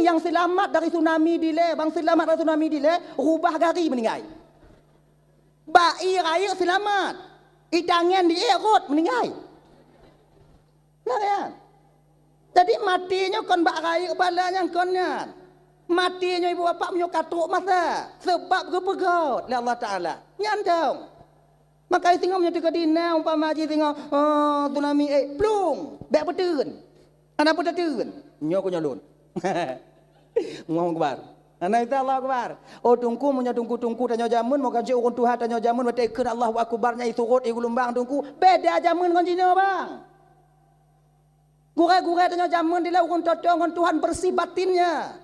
yang selamat dari tsunami dile, bang selamat dari tsunami dile, rubah gari meninggal. Bai air selamat. Itangan di erot meninggal. Nah ya. Jadi matinya kon bak air balanya konnya. Matinya ibu bapa punya katuk masa sebab gepegot oleh Allah Taala. Nyandong. Maka tengok punya dekat dina umpama haji tengok tsunami plung, bek betun. Ana pun tetun. Nyo ko nyolun. Ngomong kebar. Ana ita Allah akbar. Oh tungku punya tungku tanya jamun mau kaji urun Tuhan tanya jamun batekeun Allahu akbarnya itu rot gulumbang tungku. Beda jamun kon Cina bang. Gure-gure tanya jamun dila urun totong kon Tuhan bersih batinnya.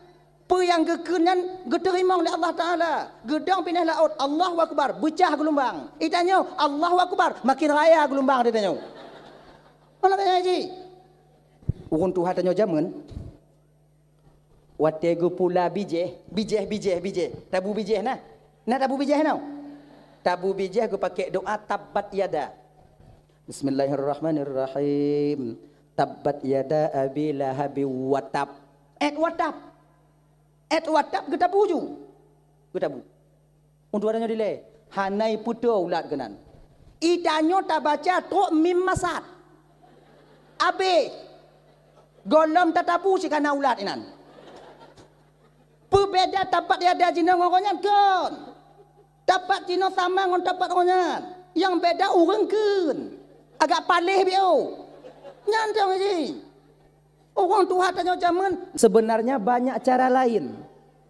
Apa yang gekenyan geterima oleh Allah Ta'ala. Gedang pindah laut. Allahu Akbar. Becah gelombang. Itanya Allahu Akbar. Makin raya gelombang dia tanya. Mana tanya haji? Urun Tuhan tanya jaman. Wategu pula bijeh. Tabu bijeh nah. Nah tabu bijeh nah. Tabu bijeh aku pakai doa tabbat yada. Bismillahirrahmanirrahim. Tabbat yada abi lahabi watab. Watab. WhatsApp kita puju. Kita bu. Untuk adanya dile. Hanai puto ulat genan. Idanyo tak baca tok mim masat. Abe. Golom tatapu si kana ulat inan. Perbeda tapat dia ada jina ngoronyan kon. Tapat jina sama ngon tapat ngoronyan. Yang beda urang kun. Agak palih bio. Nyantong aja. Orang Tuhan tanya zaman sebenarnya banyak cara lain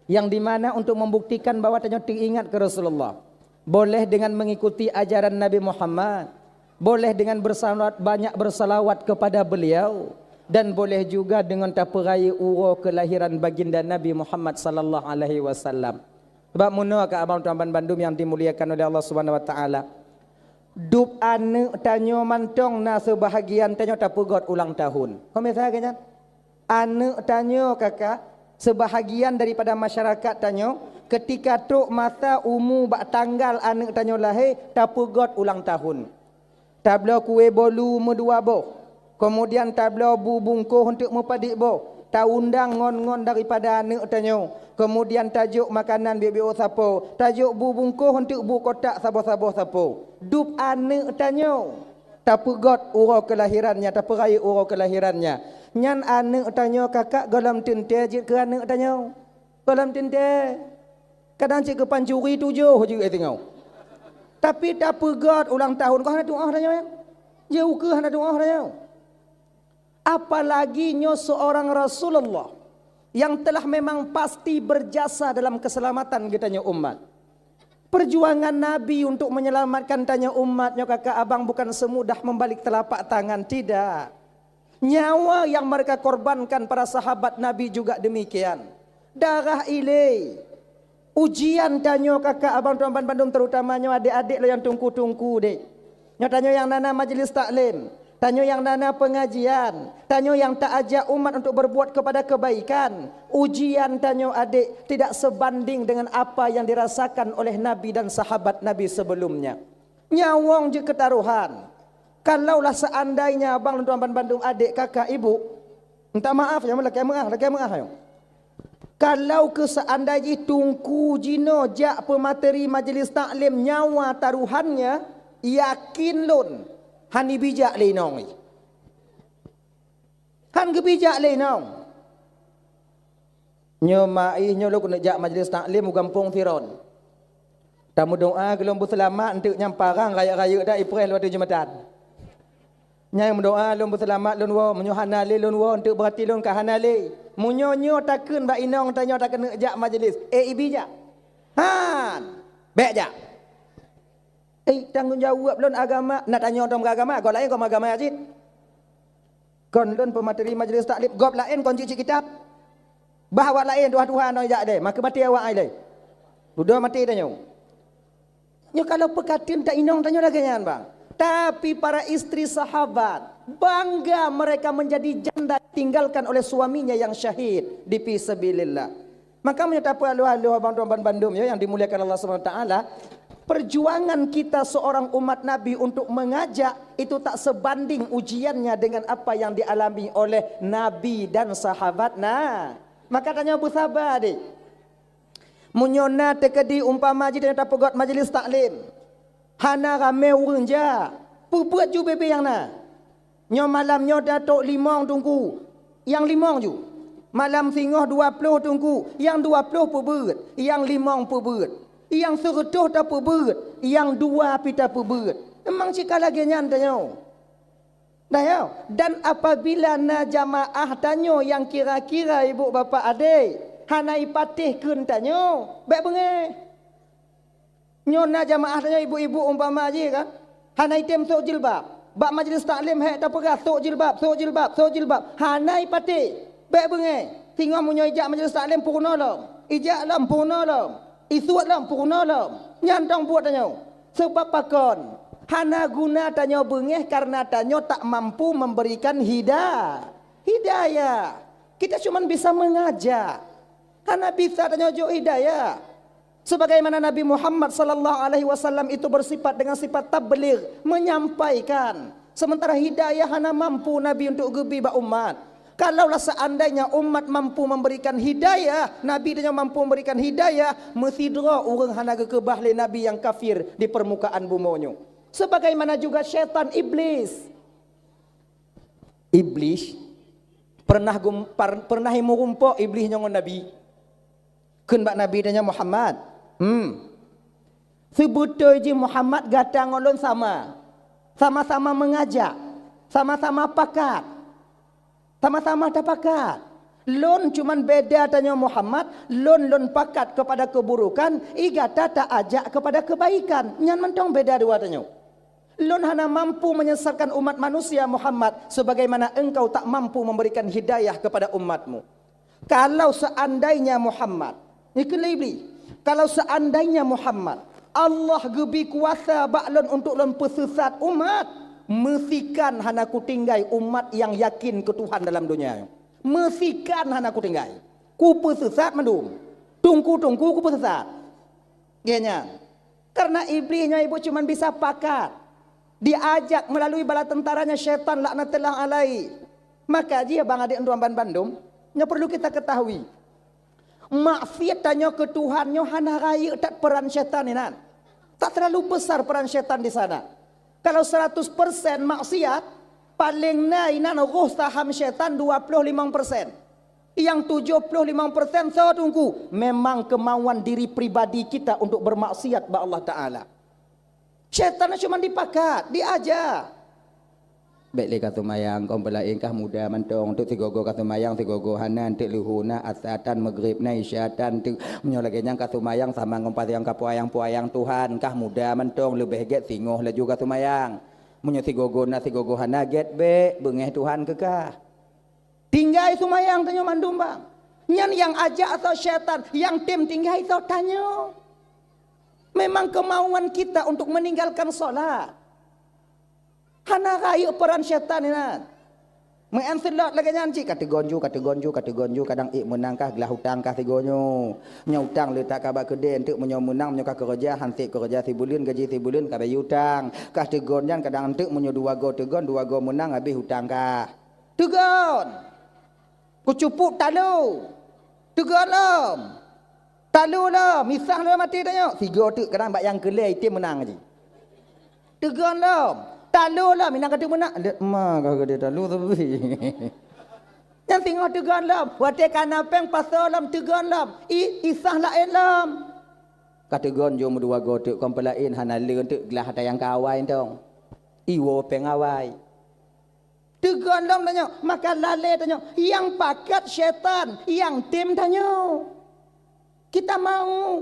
yang dimana untuk membuktikan bahwa tanya teringat ke Rasulullah. Boleh dengan mengikuti ajaran Nabi Muhammad, boleh dengan banyak bersalawat kepada beliau, dan boleh juga dengan taperai uro kelahiran baginda Nabi Muhammad sallallahu alaihi wasallam. Sebab munah ke abang tuan Bandung yang dimuliakan oleh Allah Subhanahu wa taala. Dub ane tanyo mantong na sebahagian tanyo tapegot ulang tahun. Kau misalnya kan? Ane tanyo kakak sebahagian daripada masyarakat tanyo ketika tok masa umu bak tanggal ane tanyo lahir tapegot ulang tahun. Tablo kue bolu medua boh. Kemudian tablo bu bungkuh untuk mepadik boh. Ta undang ngon-ngon daripada ane tanyo. Kemudian tajuk makanan bio sapo. Tajuk bu bungkuh untuk bu kotak sabo-sabo sapo. Dub ane tanyo. Tapegot uro kelahirannya, taperai uro kelahirannya. Nyan ane tanyo kakak golam tente jit ke ane tanyo. Golam tente. Kadang cik ke pancuri 7 juga tengok. Tapi tapegot ulang tahun kau hana doa tanyo ya. Jauh ke hana doa tanyo. Apalagi nyo seorang Rasulullah yang telah memang pasti berjasa dalam keselamatan kita nyo umat. Perjuangan Nabi untuk menyelamatkan tanya umatnya kakak abang bukan semudah membalik telapak tangan, tidak. Nyawa yang mereka korbankan para sahabat Nabi juga demikian. Darah ilai. Ujian tanya kakak abang tuan Bandung terutamanya adik-adik lo yang tungku-tungku dek. Nyatanya yang nana majlis taklim. Tanya yang nana pengajian. Tanya yang tak ajak umat untuk berbuat kepada kebaikan. Ujian tanya adik tidak sebanding dengan apa yang dirasakan oleh Nabi dan sahabat Nabi sebelumnya. Nyawang je ketaruhan. Kalaulah seandainya abang tuan Bandung adik kakak ibu. Minta maaf ya laki maaf ya. Kalau ke seandainya tungku jino jak pemateri majlis taklim nyawa taruhannya. Yakin lun. Han bijak lenong. Han gebijak lenong. Nyo mai nyo lo kena jak majlis taklim gampung Firon. Tamu doa gelom berselamat untuk nyamparang raya-raya dah April waktu Jumatan. Nyai mendoa lon berselamat lon wo menyo hanale lon wo untuk berhati lon ka hanale. Munyo takun ba inong tanyo tak kena jak majlis. Ibijak. Han. Bek jak. Tanggungjawab lon agama nak tanya orang beragama kau lain kau agama ajit kon lon pemateri majlis taklim gop lain kon cici kitab bahawa lain Tuhan no jak deh maka mati awak ai deh sudah mati tanyo nyo kalau pekatin tak inong tanyo lagi nyan bang tapi para istri sahabat bangga mereka menjadi janda tinggalkan oleh suaminya yang syahid di fisabilillah maka menyatapu alu-alu abang tuan Bandung ya yang dimuliakan Allah Subhanahu wa taala. Perjuangan kita seorang umat Nabi untuk mengajak itu tak sebanding ujiannya dengan apa yang dialami oleh Nabi dan sahabat. Nah, Maka tanya bersabar dik. Munyona tekedi umpama ji tanya tapagot majlis taklim. Hana ramai urang ja. Perbuat ju bebe yang na. Nyo malam nyo datuk limong tunggu. Yang limong ju. Malam singoh 20 tunggu. Yang 20 perbuat. Yang limong perbuat. Yang 100 tak perbuat. Yang 2 pita perbuat. Memang cika lagi nyan tanya. Dah ya. Dan apabila na jamaah tanya yang kira-kira ibu bapa adik. Hanai patih kun tanya. Baik bengai. Nyona jamaah tanya ibu-ibu umpama je kan. Hanai tem sok jilbab. Bak majlis taklim hek tak pegas sok jilbab, sok jilbab, sok jilbab. Hanai patih. Baik bengai. Tengok munyo ijak majlis taklim purna lah. Ijak lam purna lah. Isuat lam purna lah. Nyantang buat tanya. Sebab pakon. Hana guna tanya bengeh karena tanya tak mampu memberikan hidayah. Kita cuma bisa mengajak. Hana bisa tanya jo hidayah. Sebagaimana Nabi Muhammad sallallahu alaihi wasallam itu bersifat dengan sifat tabligh, menyampaikan. Sementara hidayah hana mampu Nabi untuk gebi ba umat. Kalaulah seandainya umat mampu memberikan hidayah, Nabi dia mampu memberikan hidayah, mesti dra urang hana gekebah le Nabi yang kafir di permukaan bumonyo. Sebagaimana juga syaitan iblis. Iblis pernah murumpok iblis nyon Nabi. Kun bak Nabi dia Muhammad. Sebetulnya Muhammad gatang ulun sama. Sama-sama mengajak. Sama-sama pakat. Sama-sama ada pakat. Lun cuman beda tanya Muhammad. Lun pakat kepada keburukan. Igata tak ajak kepada kebaikan. Nyan mentong beda dua tanya. Lun hana mampu menyesatkan umat manusia Muhammad. Sebagaimana engkau tak mampu memberikan hidayah kepada umatmu. Kalau seandainya Muhammad. Ini kelibli. Kalau seandainya Muhammad. Allah gebi kuasa baklon untuk lon pesesat umat. Mesikan hana ku tinggai umat yang yakin ke Tuhan dalam dunia. Mesikan hana ku tinggai. Ku pesesat mendung. Tungku ku pesesat. Genya. Karena iblisnya ibu cuma bisa pakat. Diajak melalui bala tentaranya syaitan laknatullah alaihi. Maka dia bang adik Tuan Bandung. Yang perlu kita ketahui. Maksiat tanya ke Tuhan nyo hana raya tak peran syaitan ni nan. Tak terlalu besar peran syaitan di sana. Kalau 100% maksiat, paling naik nan roh saham syaitan 25%. Yang 75% saya tunggu. Memang kemauan diri pribadi kita untuk bermaksiat ba Allah Ta'ala. Syaitan cuma dipakat, diajar. Baiklah kata mayang kau belain kah muda mantong tu tigogo kata mayang tigogo hanan tu luhuna asatan maghrib na isyatan tu menyolagi yang kata mayang sama ngompat yang kapuayang Tuhan kah muda mantong lebih get singoh lah juga kata mayang menyo tigogo na tigogo hana get be bengeh Tuhan kekah tinggai sumayang tanya mandum bang nyan yang ajak atau syaitan yang tim tinggai atau tanya memang kemauan kita untuk meninggalkan solat. Hana raya peran syaitan ni nan. Menganselat lagi nyanci kata gonju kadang menangkah gelah hutang kah tigonyo. Nya hutang letak kabak kedai untuk menyo menang menyo ka kerja hansik kerja sibulin gaji sibulin ka bayi hutang. Kah tegonjan kadang untuk menyo dua go menang habis hutang kah. Tegon. Ku cupuk talu. Tegon lom. Talu lom, misah lom mati tanya. Tiga tu kadang bak yang kelai tim menang aje. Tegon lom. Talu lah, minang kata menang. Mak kata talu tapi. Yang tengok tegan lam. Wadah kanapeng pasal lam tegan lam. Isah lain lam. Kata gon jom dua gotuk kompelain hana leun tu gelah hata yang kawai tong. Iwo pengawai. Tegan lam tanya. Maka lale tanya. Yang pakat syaitan. Yang tim tanya. Kita mau.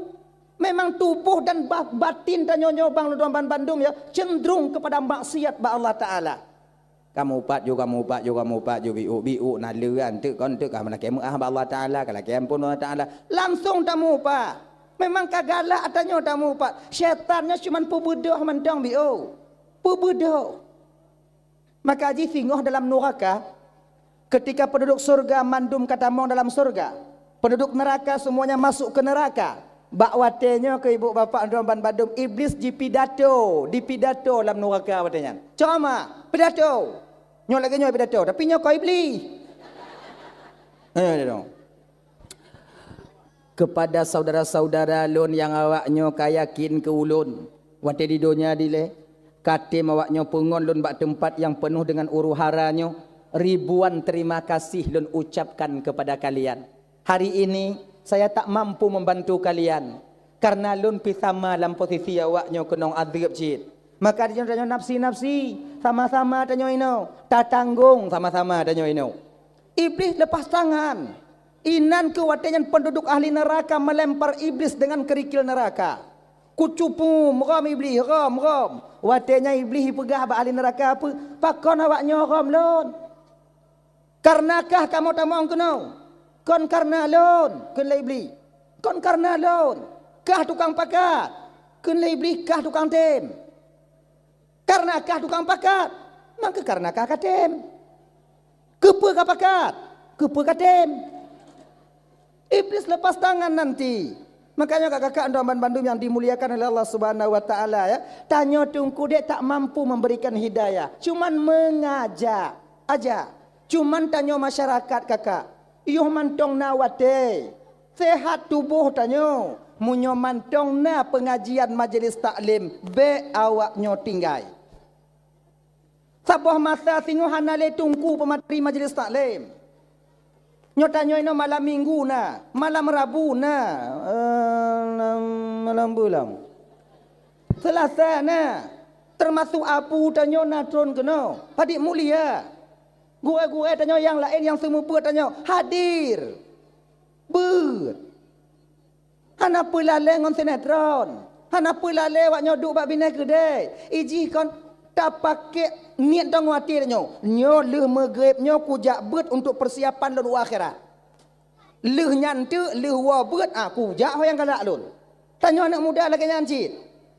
Memang tubuh dan batin dan nyobang Tuan Bandung ya cenderung kepada maksiat ba Allah Taala. Kamu upat juga biu naluan tu kon tu kah mana kemu ba Allah Taala kala kem pun Allah Taala langsung tamu upat. Memang kagala atanya tamu upat. Syaitannya cuma pebodoh mentang biu. Pebodoh. Maka haji singoh dalam neraka ketika penduduk surga mandum kata mong dalam surga. Penduduk neraka semuanya masuk ke neraka. Bak watenya ke ibu bapa Tuan Bandung iblis di pidato dalam neraka watenya. Cuma pidato. Nyo lagi nyo pidato tapi nyo kau iblis. Dong. kepada saudara-saudara lun yang awaknyo kayakin ke ulun. Wate di dunia dile. Katim awaknyo pengon lun bak tempat yang penuh dengan uruharanyo. Ribuan terima kasih lun ucapkan kepada kalian. Hari ini saya tak mampu membantu kalian. Karena lun pisama dalam posisi awaknyo kenong adrib cid. Maka dia tanya nafsi-nafsi. Sama-sama tanya ino. Tak tanggung sama-sama tanya ino. Iblis lepas tangan. Inan ke watenya penduduk ahli neraka melempar iblis dengan kerikil neraka. Kucupu meram iblis, ram. Watenya iblis pegah ba ahli neraka apa? Pakon awaknya ram lon. Karenakah kamu tamang kena? Kon karena lon, kun iblis. Kon karena lon. Kah tukang pakat. Kun iblis kah tukang tem. Karenakah tukang pakat? Maka karenakah katem. Kepa ka pakat? Kepa katem. Iblis lepas tangan nanti. Makanya kakak-kakak Andaman Bandung yang dimuliakan oleh Allah Subhanahu wa taala ya, tanya tungku dia tak mampu memberikan hidayah, cuman mengajak aja. Cuman tanya masyarakat kakak, yuh mantong na wate. Sehat tubuh tanya, munyo mantong na pengajian majlis taklim be awaknyo tinggai. Sabah masa sinyo hanale tungku pemateri majlis taklim. Nyotanyo ino malam minggu na, malam Rabu na, malam bulan, Selasa na, termasuk apu tanyo na tron kena, hadir mulia, gue tanyo yang lain yang semua tanyo hadir, hana pelale ngon sinetron, hana pelale wak nyoduk bak bina kedai, iji kon tak pakai niat dong hati nyo leh megrib nyo kujak bet untuk persiapan lalu akhirat. Leh nyante leh wabet kujak ho yang galak lun. Tanyo anak muda lagi nyancit.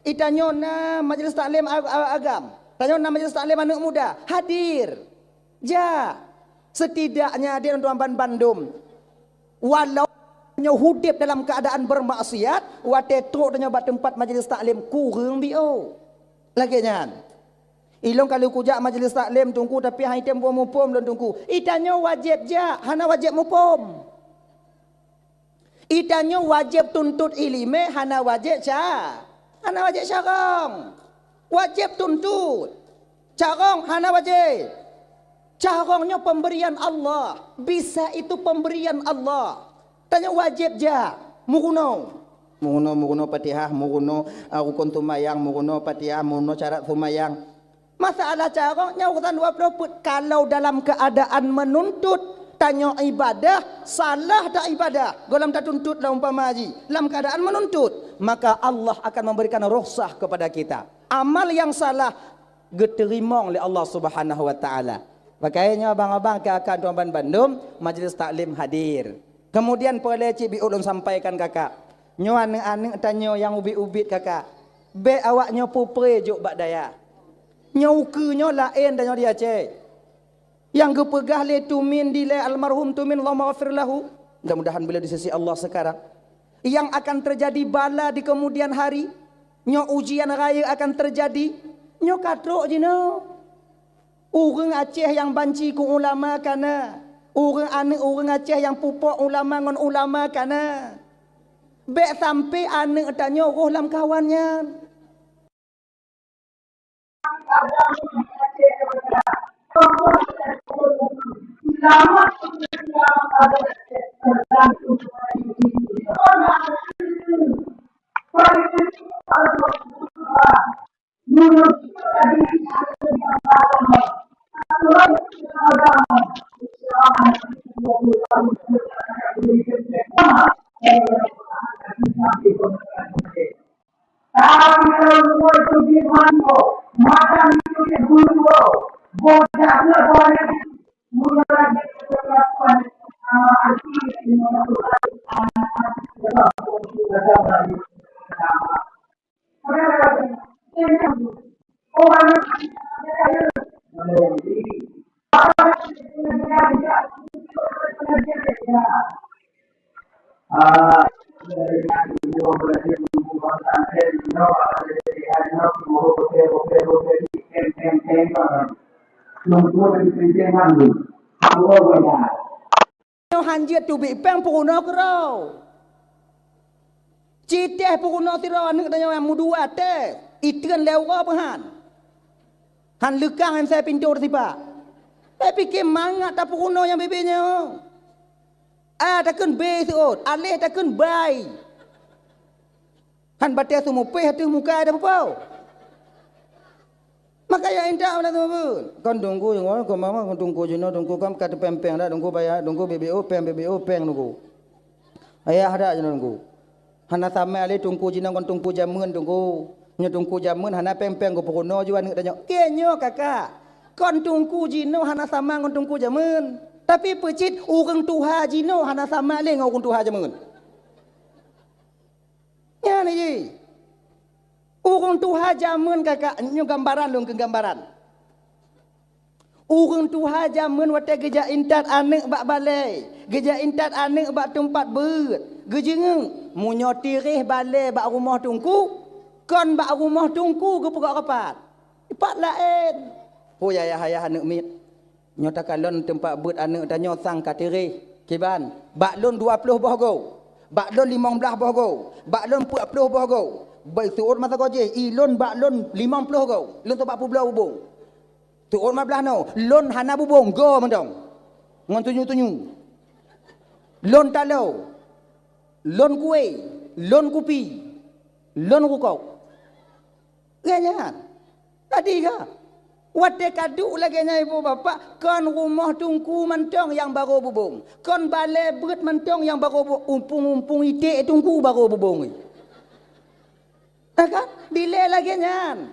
Itanyo na majlis taklim agam. Tanyo na majlis taklim anak muda hadir. Ja. Setidaknya dia untuk Amban Bandung. Walau nyo hudip dalam keadaan bermaksiat, wate truk tanyo bat tempat majlis taklim kurang bio. Lagi nyan. Ilong kalau kujak majlis taklim tungku tapi hai tempo mupom lon tungku. Itanyo wajib ja, hana wajib mupom. Itanyo wajib tuntut ilime, hana wajib ca. Hana wajib carong. Wajib tuntut. Carong hana wajib. Carongnya pemberian Allah. Bisa itu pemberian Allah. Tanya wajib ja. Muguno Fatihah, muguno rukun tumayang, muguno Fatihah, muguno syarat tumayang. Masalah caranya urusan 20 put. Kalau dalam keadaan menuntut, tanya ibadah, salah tak ibadah. Dalam tak tuntut dalam umpama haji. Dalam keadaan menuntut, maka Allah akan memberikan rukhsah kepada kita. Amal yang salah, diterima oleh Allah Subhanahu wa taala. Makanya abang-abang kakak Tuan Bandung, majlis taklim hadir. Kemudian boleh Cik Biulun sampaikan kakak. Nyo anek-anek tanya yang ubit-ubit kakak. Be awaknya pupre juk bak daya. Nyaukunya lain dan dia cek. Yang kepegah le tumin dile almarhum tumin Allah maghfir lahu. Mudah-mudahan beliau di sisi Allah sekarang. Yang akan terjadi bala di kemudian hari. Nyo ujian raya akan terjadi. Nyo katrok jino. Orang Aceh yang banci ku ulama kana. Orang Aceh yang pupuk ulama ngon ulama kana. Bek sampai anak tanya roh lam kawannya. Hanjit tu bi peng puno kerau. Citeh puruno tira anak tanya yang mudua teh. Itran lewa pahan. Han lekang yang saya pintu tiba. Saya fikir mangat tak puruno yang bebeknya. Takkan be seot. Alih takkan bai. Han batas semua peh hati muka ada apa? Maka ya indah mana tu pun. Kan tunggu yang orang kau mama kan tunggu jenuh tunggu kam kata pempeng dah tunggu bayar tunggu BBO peng tunggu. Ayah ada jenuh tunggu. Hana sama ale tunggu jenuh kan tunggu jamun tunggu. Nya tunggu jamun hana pempeng ko pokono juan tanya. Kenyo kakak. Kan tunggu jenuh hana sama kan tunggu jamun. Tapi pecit urang tuha jenuh hana sama le ngau tuha jamun. Ya ni je. Urang tuha jamun kakak nyu gambaran long ke gambaran. Urang tuha jamun wate geja intat anek bak balai. Geja intat anek bak tempat ber. Gejeng munyo tirih balai bak rumah tungku. Kon bak rumah tungku ke pokok rapat. Ipat lain. Oh ya anek mit. Nyo takalon tempat ber anek tanyo sang katirih. Kiban. Bak lon 20 bohgo. Bak lon 15 bohgo. Bak lon 40 bohgo. Baik tuur masa koje ilon bak lon 50 kau lon tu 40 bubung tuur 15 no lon hana bubung go mendong ngon tunyu lon talau lon kue lon kupi lon kukau ganya tadi ka wate kadu lagi nya ibu bapa kon rumah tungku mentong yang baru bubung kon balai berat mentong yang baru umpung ide tungku baru bubung kan? Delay lagi nyan.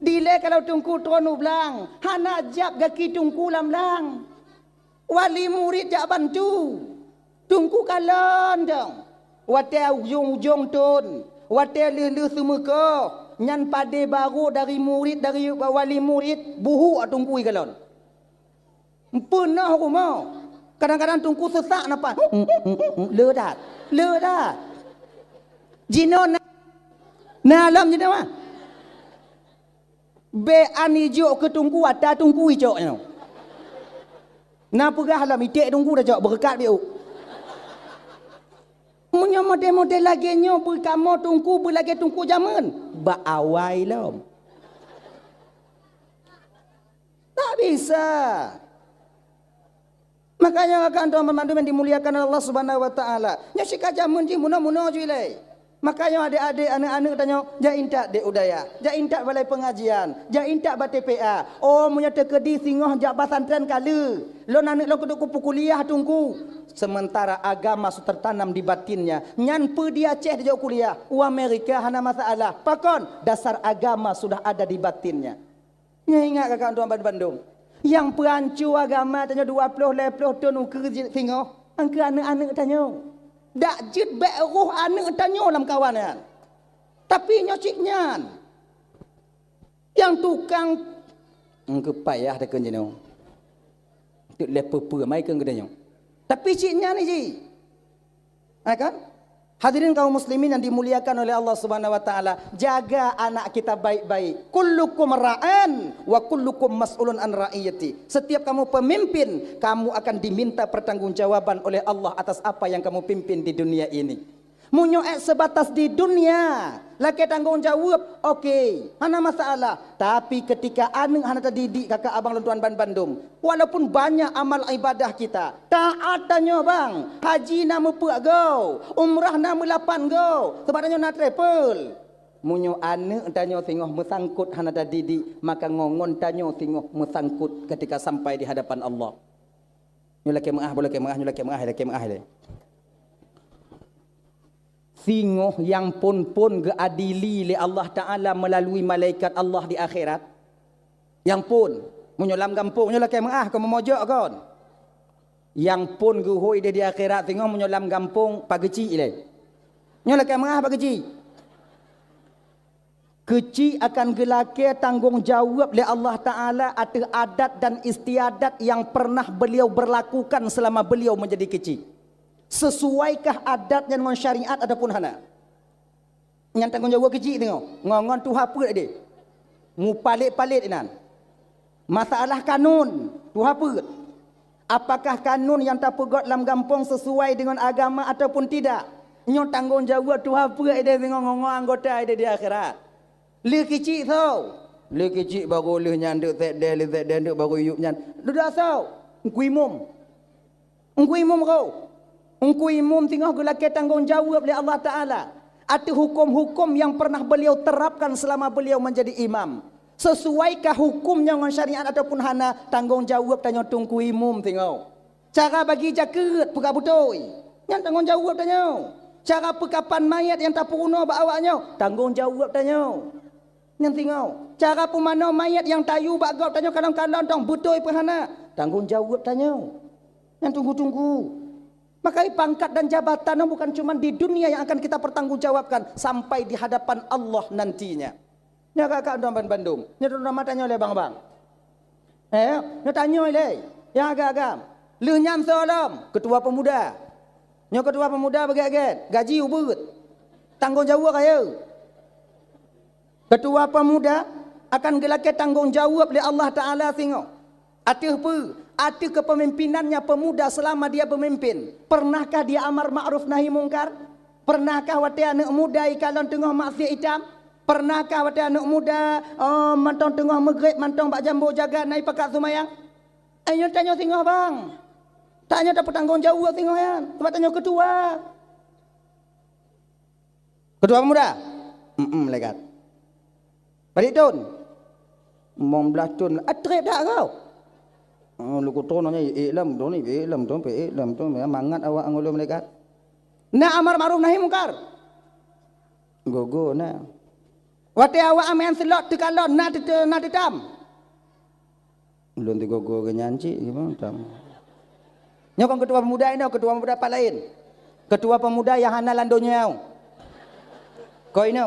Delay kalau tungku tronu belang. Hana jab gaki tungku lam-lang. Wali murid jak bantu. Tungku kalon dong. Wate ujung-ujung tun. Wate lelu semua nyan pade baru dari murid dari wali murid buhu tungku kalon. Punah rumah. Kadang-kadang tungku sesak napa? Ledat. Jinon nah alam je dah. Be ani jo ke tungku ada tungku ijo nya. Na pegah alam itek tungku dah jok berkat biu. Munyo model-model lagi nyo berkamo tungku berlagi tungku jaman. Ba awai lom. Tak bisa. Makanya akan tuan memandu yang dimuliakan Allah Subhanahu wa taala. Nya sika jaman ji muno-muno jile. Makanya adik-adik anak-anak tanya, jain tak dek udaya, jain tak balai pengajian, jain tak bate PA. Oh menyata kedi singoh jak pasantren kala. Lo anak lo keduk kupu kuliah tungku. Sementara agama sudah tertanam di batinnya. Nyan pe dia Aceh dia kuliah. Amerika hana masalah. Pakon dasar agama sudah ada di batinnya. Nya ingat kakak tuan Bandung. Yang perancu agama tanya 20 ton ukur singoh. Angka anak-anak tanya. Dak jid baik roh anak tanya dalam kawan kan. Tapi nyociknya yang tukang ke payah dak kenjeno. Tu lepe mai ke gedanyo. Tapi ciknya ni ji. Kan? Hadirin kaum muslimin yang dimuliakan oleh Allah Subhanahu wa taala, jaga anak kita baik-baik. Kullukum ra'an wa kullukum mas'ulun an ra'iyati. Setiap kamu pemimpin, kamu akan diminta pertanggungjawaban oleh Allah atas apa yang kamu pimpin di dunia ini. Munyo sebatas di dunia, laki tanggungjawab, okey, hana masalah. Tapi ketika anak hana terdidik kakak abang tuan Bandung, walaupun banyak amal ibadah kita, taat tanya bang, haji nama puak go, umrah nama 8 go, sebabnya nak travel. Munyo anak tanya tengok mesangkut hana terdidik, maka ngongon tanya tengok mesangkut ketika sampai di hadapan Allah. Nyulaki mengah, boleh mengah, nyulaki mengah le. Singoh yang pun keadili oleh Allah Ta'ala melalui malaikat Allah di akhirat. Yang pun menyolam kampung nyolah kemah kau memojok kon. Yang pun guhoi dia di akhirat singoh menyolam kampung pageci ile. Nyolah kemah pageci. Kecil akan gelake tanggungjawab oleh Allah Ta'ala atas adat dan istiadat yang pernah beliau berlakukan selama beliau menjadi kecil. Sesuaikah adat dengan syariat ataupun hana? Yang tanggungjawab kecil tengok. Ngongon tu apa dia? Mu palit-palit inan. Masalah kanun tu apa? Apakah kanun yang terpegot dalam kampung sesuai dengan agama ataupun tidak? Nyo tanggungjawab tu apa ada ngong anggota ada di akhirat. Le kecil tau. Le kecil baru le nyanduk tak dia baru yuk nyan. Dah tau. Kuimum. Kuimum kau. Kuimum tengah gelak tanggungjawab oleh Allah Taala. Ada hukum-hukum yang pernah beliau terapkan selama beliau menjadi imam. Sesuaikah hukumnya dengan syariat ataupun hana tanggungjawab tanya tungku imam tengok. Cara bagi jaket buka butoi. Yang tanggungjawab tanya. Cara pekapan mayat yang tak puruna bawanya tanggungjawab tanya. Yang tengok. Cara pemana mayat yang tayu bagau tanya kadang-kadang tong butoi perhana tanggungjawab tanya. Yang tunggu-tunggu. Maka pangkat dan jabatan bukan cuma di dunia yang akan kita pertanggungjawabkan sampai di hadapan Allah nantinya. Ya kakak Tuan Bandung. Ya nama tanya oleh bang-bang. Ya tanya oleh. Ya agak-agak. Lu nyam solam ketua pemuda. Ya ketua pemuda bagi-bagi gaji ubud. Tanggungjawab kaya. Ketua pemuda akan gelak tanggungjawab oleh Allah Taala tengok. Atih apa? Ada kepemimpinannya pemuda selama dia pemimpin. Pernahkah dia amar ma'ruf nahi mungkar? Pernahkah wati anak muda ikalan tengah maksiat hitam? Pernahkah wati anak muda mantong tengah maghrib mantong bak jambu jaga naik pakat sumayang? Ayo tanya tengah bang. Tanya dapat tanggungjawab tengah ya. Tempat tanya ketua. Ketua pemuda? Lekat. Balik tun. Mong belah tun. Atrep dah kau. Lu kutu nanya iklam tu ni iklam tu mangat awak angolo malaikat. Na amar ma'ruf nahi mungkar. Gogo na. Wate awak amen selot tekalon na tetam. Belum ti gogo ke nyanci gimana tam. Nyokong ketua pemuda ini ketua pemuda apa lain. Ketua pemuda yang hana landonya. Kau ini.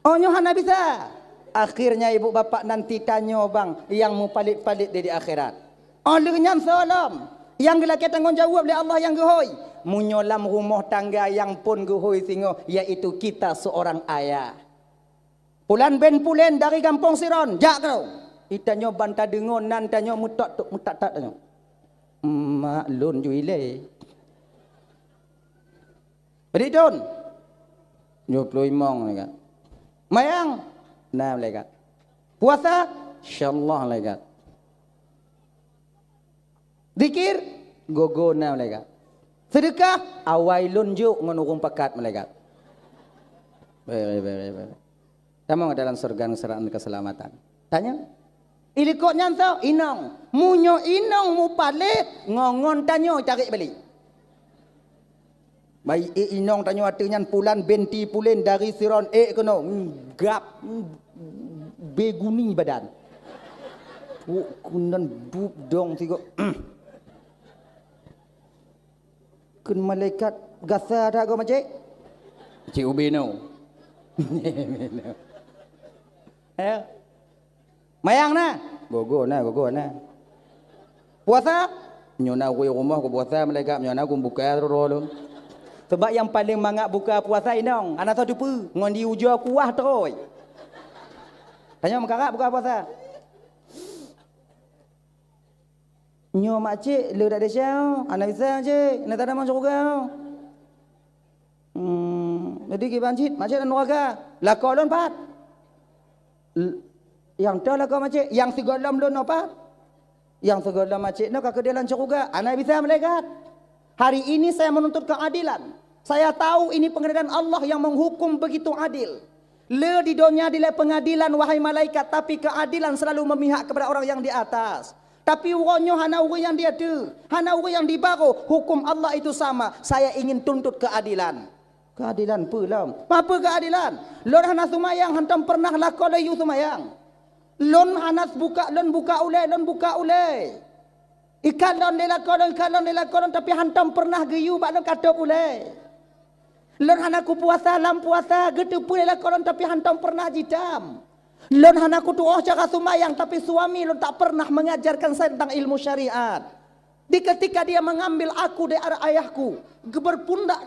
Oh nyo hana bisa. Akhirnya ibu bapa nanti tanya bang yang mu palit-palit di akhirat. Olehnya salam yang gelak tanggungjawab oleh Allah yang gehoi. Munyolam rumah tangga yang pun gehoi singo yaitu kita seorang ayah. Pulan ben pulen dari kampung Siron. Jak kau. Itanyo banta dengon nan tanyo mutak tak tanyo. Maklun juile. Berdon. 25 mereka. Mayang nah malaikat. Puasa insyaallah malaikat. Zikir gogo nah malaikat. Sedekah awailun juk ngunurung pakat malaikat. Baik. Tamang dalam surga seraan keselamatan. Tanya. Ilikot nyantau inong. Munyo inong mu palit ngongon tanyo tarik balik. Baik inong tanyo artinya pulan benti pulen dari Siron keno gap beguni badan. Kunan bub dong tigo. Kun malaikat gasa ada go macam cik ubi no. Mayang na. Gogo na. Puasa nyona ku rumah ku puasa malaikat nyona ku buka rolo. Sebab yang paling mangak buka puasa inong. Anak tahu tu ngon di ujung kuah terus. Tanya mengkarak buka puasa. Nyo makcik le dak desa. Anak bisa je. Nak tak ada masuk surga. Jadi ki banjit makcik dan neraka. Lakau lon pat. Yang tahu lakau makcik, yang segolam lon apa? Yang segolam makcik nak ke dalam surga. Anak bisa malaikat. Hari ini saya menuntut keadilan. Saya tahu ini pengadilan Allah yang menghukum begitu adil. Le di dunia adalah pengadilan wahai malaikat. Tapi keadilan selalu memihak kepada orang yang di atas. Tapi orangnya hana orang yang dia tu. Hana orang yang di bawah. Hukum Allah itu sama. Saya ingin tuntut keadilan. Keadilan pelam. Apa keadilan? Lon hana sumayang. Hantam pernah lakau layu sumayang. Lon hana buka ulai. Ikan lon lelakon tapi hantam pernah geyu bak lon katok ulai. Lon hanaku puasa lam puasa getu pun lelakon tapi hantam pernah jitam. Lon hanaku tuah cara sumayang tapi suami lon tak pernah mengajarkan saya tentang ilmu syariat. Di ketika dia mengambil aku dari arah ayahku,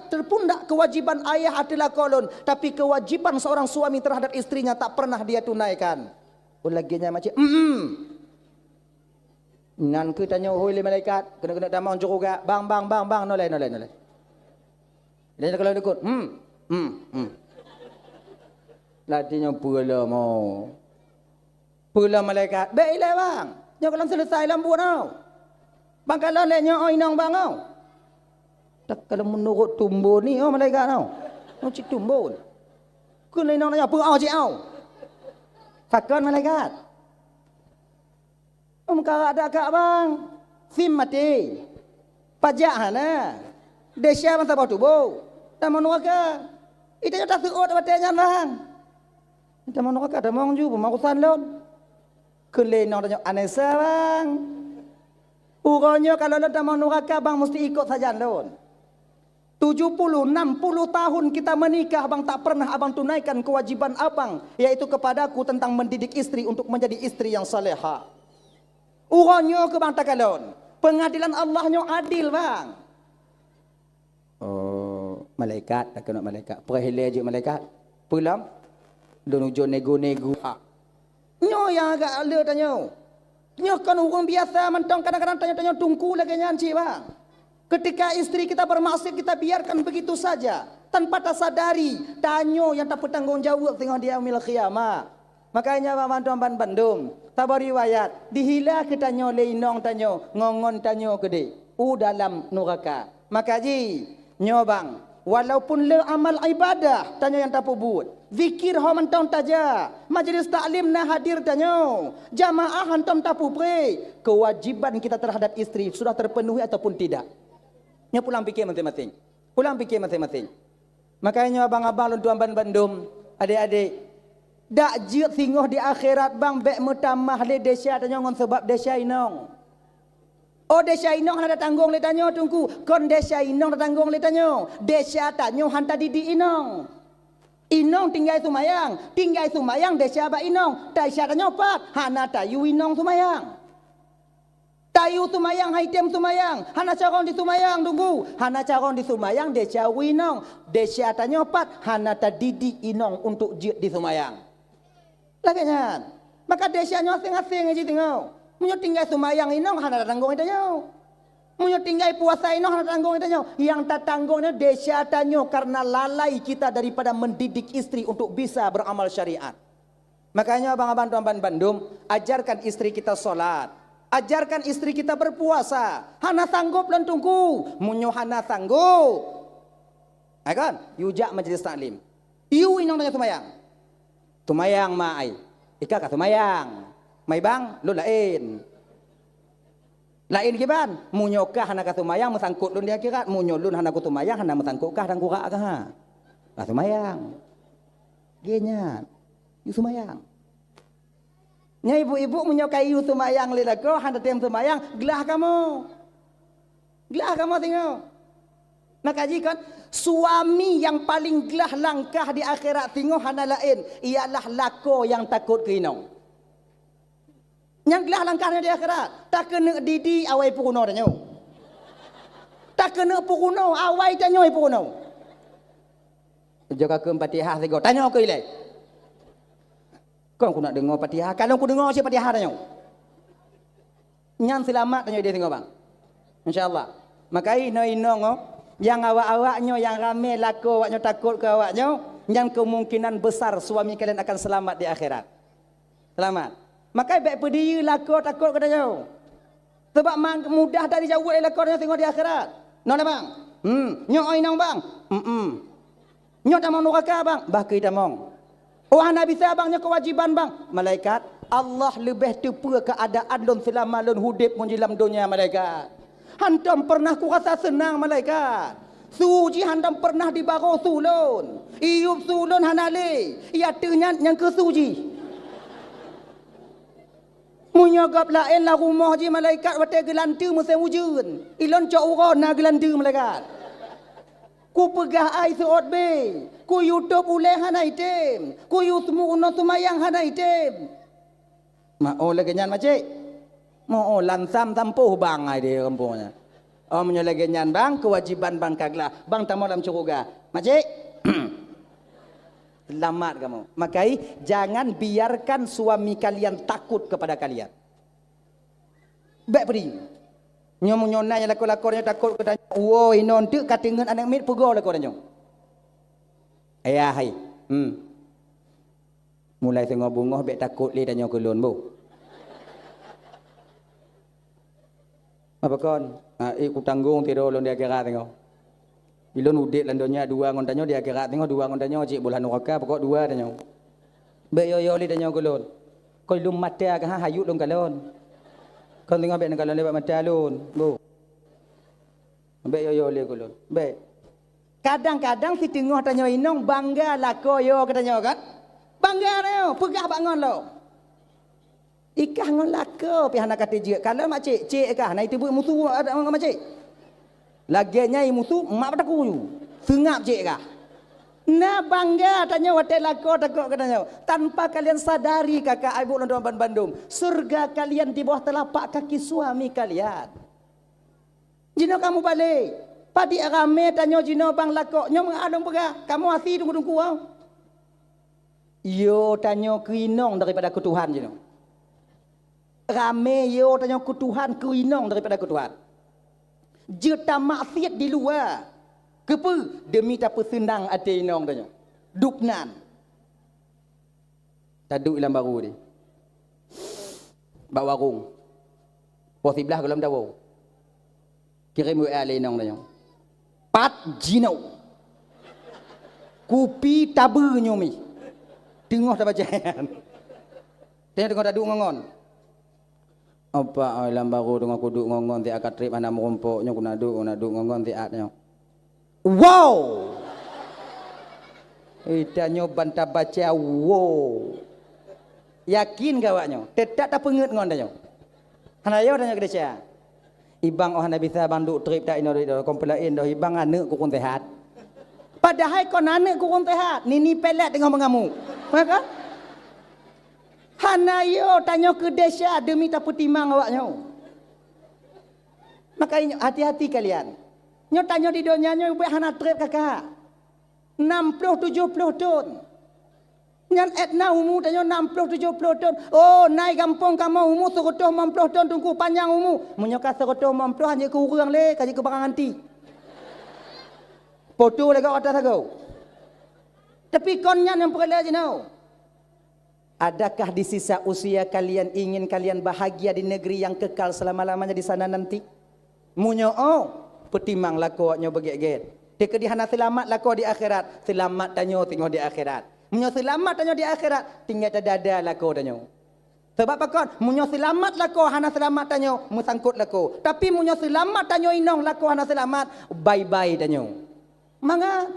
terpundak kewajiban ayah adalah kolon, tapi kewajiban seorang suami terhadap istrinya tak pernah dia tunaikan. Ulaginya macam Nan ku tanya hoi le malaikat, kena damang juga. Bang, nolai. Dan kalau ikut, Latinya pula mau. Pula malaikat. Baiklah bang. Nyo kalau selesai lampu tau. Bang kalau leknya inang bang tau. Tak kalau menurut tumbuh ni malaikat tau. Mau cik tumbuh. Kun inang nanya apa cik tau. Fakon malaikat. Kalau ada kak bang. Sim mati. Pajak hana. Desya masa bau tubuh. Tak menuaka. Itu yang tak suut batanya bang. Kita mana kata ada mong ju pemakusan lon. Kelenong tanya anesa bang. Uronyo kalau lo dah mau neraka bang mesti ikut saja lon. 70, 60 tahun kita menikah bang tak pernah abang tunaikan kewajiban abang yaitu kepadaku tentang mendidik istri untuk menjadi istri yang saleha. Uronyo ke bang takalon. Pengadilan Allahnyo adil bang. Oh, malaikat tak kena malaikat. Perhile je malaikat. Pulang. Don ujo nego-nego. Nyo yang agak ala tanya. Nyo kan orang biasa mentang kadang-kadang tanya-tanya tungku lagi nyanci bang. Ketika istri kita bermaksud kita biarkan begitu saja tanpa tak sadari. Tanyo yang tak bertanggungjawab tengok dia umil qiyamah. Makanya bang bantuan Bandung. Tabar riwayat. Dihila ke tanyo leinong tanyo. Ngongon tanyo gede. Dalam neraka. Maka ji. Nyo bang. Walaupun le amal ibadah. Tanya yang tak buat. Zikir ho mentong taja. Majlis taklim na hadir tanyo. Jamaah hantam tapu pre. Kewajiban kita terhadap istri sudah terpenuhi ataupun tidak. Nya pulang fikir masing-masing. Pulang fikir masing-masing. Makanya abang-abang luntuan Bandung, adik-adik, dak jiut singoh di akhirat bang bek mutamah le desya tanyo ngon sebab desya inong. Oh desya inong ada tanggung le tanyo tungku. Kon desya inong ada tanggung le tanyo. Desya tanyo hanta didi inong. Inong tinggal sumayang desya ba inong. Desya tanyo pak, hana tayu inong sumayang. Tayu sumayang, haitem sumayang. Hana caron di sumayang tunggu. Hana caron di sumayang desya winong. Desya tanyo pak, hana tadidi inong untuk jiut di sumayang. Laganya. Maka desya nyo asing-asing aja tengok. Munyo tinggal sumayang inong hana tanggung itanyo. Munyo tinggal puasa inong hana tanggung itanyo. Yang tak tanggungnya desya tanyo karena lalai kita daripada mendidik istri untuk bisa beramal syariat. Makanya abang-abang tuan Bandung, ajarkan istri kita solat. Ajarkan istri kita berpuasa. Hana sanggup lan tunggu. Munyo hana sanggup. Kan? Yujak majlis taklim. Iu inong tanya sumayang. Sumayang mai. Ika ka sumayang. Mai bang, lu lain. Lain kiban, munyokah hana kasumayang mesangkut lun dia kira, munyolun hana kutumayang hana mesangkutkah dan kurak kah? Lah sumayang. Genya. Yu sumayang. Nya ibu-ibu munyokai yu sumayang le lago hana tem sumayang, gelah kamu. Gelah kamu tengok. Maka jika suami yang paling gelah langkah di akhirat tengok hana lain, ialah lako yang takut ke inong. Yang gelah langkahnya di akhirat. Tak kena didi awai pukuno danyo. Tak kena pukuno awai danyo pukuno. Jaga ke Fatihah sego. Tanya ke ile. Kau nak dengar Fatihah. Kalau aku dengar siapa Fatihah danyo. Nyan selamat danyo dia tengok bang. Insya-Allah. Maka ino yang awak-awaknya yang ramai laku awaknya takut ke awaknya, yang kemungkinan besar suami kalian akan selamat di akhirat. Selamat. Maka baik pedih laku takut katanya. Sebab mudah dari jauh laku dia tengok di akhirat. Nona bang. Nyok inang bang. Nyok tak mau neraka bang. Bah kita mong. Oh hana bisa bang nyok kewajiban bang. Malaikat Allah lebih tepa keadaan lon selama lon hudip menjelam dunia malaikat. Hantam pernah ku rasa senang malaikat. Suji hantam pernah di baro sulun. Iup sulun hanale. Ia ternyat yang ke suji. Munyagap lain lah rumah je malaikat watai gelantu musim wujud. Ilon cak uron na gelantu malaikat. Ku pegah ai seot be. Ku YouTube uleh hana item. Ku YouTube uno sumayang hana item. Ma lagi nyan macik. Mo lansam tampuh bang ai dia kampungnya. Menyo lagi nyan bang kewajiban bang kaglah. Bang tamu dalam curuga. Macik. Selamat kamu. Makai jangan biarkan suami kalian takut kepada kalian. Baik beri. Nyomu nyonanya laku-lakornya takut kepada Woi non tu katingan anak mit pugo lah kau danyo. Ayah hai. Mulai tengok bunga bet takut li danyo kelon bu. Apa kon? Aku tanggung tidur lon dia kira tengok. Ilon udik landonya dua ngon danyo dia kira tengok dua ngon danyo cik bulan neraka pokok dua danyo. Bet yo li danyo kelon. Kau lum mata ke hayut lon kalon. Kau tengok bet kalon lewat mata lon bu. Baik yo le kulun. Baik. Kadang-kadang si tengah tanya inong bangga lah ko yo katanya kan. Bangga yo, pegah bangon lo. Ikah ngon lako pi hana kata je. Kalau mak cik kah nai tibu musuh ada mak cik. Laginya musuh mak pada ku. Sengap cik kah. Nah bangga tanya hotel lako takut katanya. Tanpa kalian sadari kakak ibu london Bandung, surga kalian di bawah telapak kaki suami kalian. Jino kamu balik. Padi rame tanya jino bang lakok. Nyo mengadong pegah. Kamu hati tunggu-tunggu kau. Yo tanya keinong daripada ku Tuhan jino. Rame yo tanya ku Tuhan keinong daripada ku Tuhan. Juta maksiat di luar. Kepa demi tak senang ate inong tanya. Duknan. Taduk ilam baru ni. Bak warung. Pos sebelah kalau dawo. Kirim WA lenong tanya. Pat jino. Kupi tabu nyomi. Tengok tak bacaan. Tengok tak duk ngongon. Apa alam baru dengan aku duk ngongon ti akad trip mana merompoknya aku nak duk ngongon ti atnya. Wow. Tanya bantah baca wow. Yakin gawaknya. Tetap tak penget ngon tanya. Hanayo tanya ke dia. Ibang oh Nabi bisa banduk trip tak ino komplain dah ibang anak ku sehat. Padahal kau anak ku sehat. Nini pelet tengah mengamuk. Maka hanayo tanya ke desa demi tak putimang awaknya. Makanya hati-hati kalian. Nyo tanya di dunia nyo buat hana trip kakak. 60-70 ton. Nyan etna umu tanya 60-70 ton. Oh, naik kampung kamu umu 150 ton tunggu panjang umu. Menyoka 150 hanya ke urang le, kaji ke barang anti. Foto lagi atas aku. Tapi konnya yang perlu aja know. Adakah di sisa usia kalian ingin kalian bahagia di negeri yang kekal selama-lamanya di sana nanti? Munyo petimang lakuannya begit-git. Dia hana selamat laku di akhirat. Selamat tanyo tengok di akhirat. Munyo selamat tanyo di akhirat, tinggal dada laku tanyo. Sebab apa kon? Munyo selamat laku hana selamat tanyo, musangkut laku. Tapi munyo selamat tanyo inong laku hana selamat, bye-bye tanyo. Manga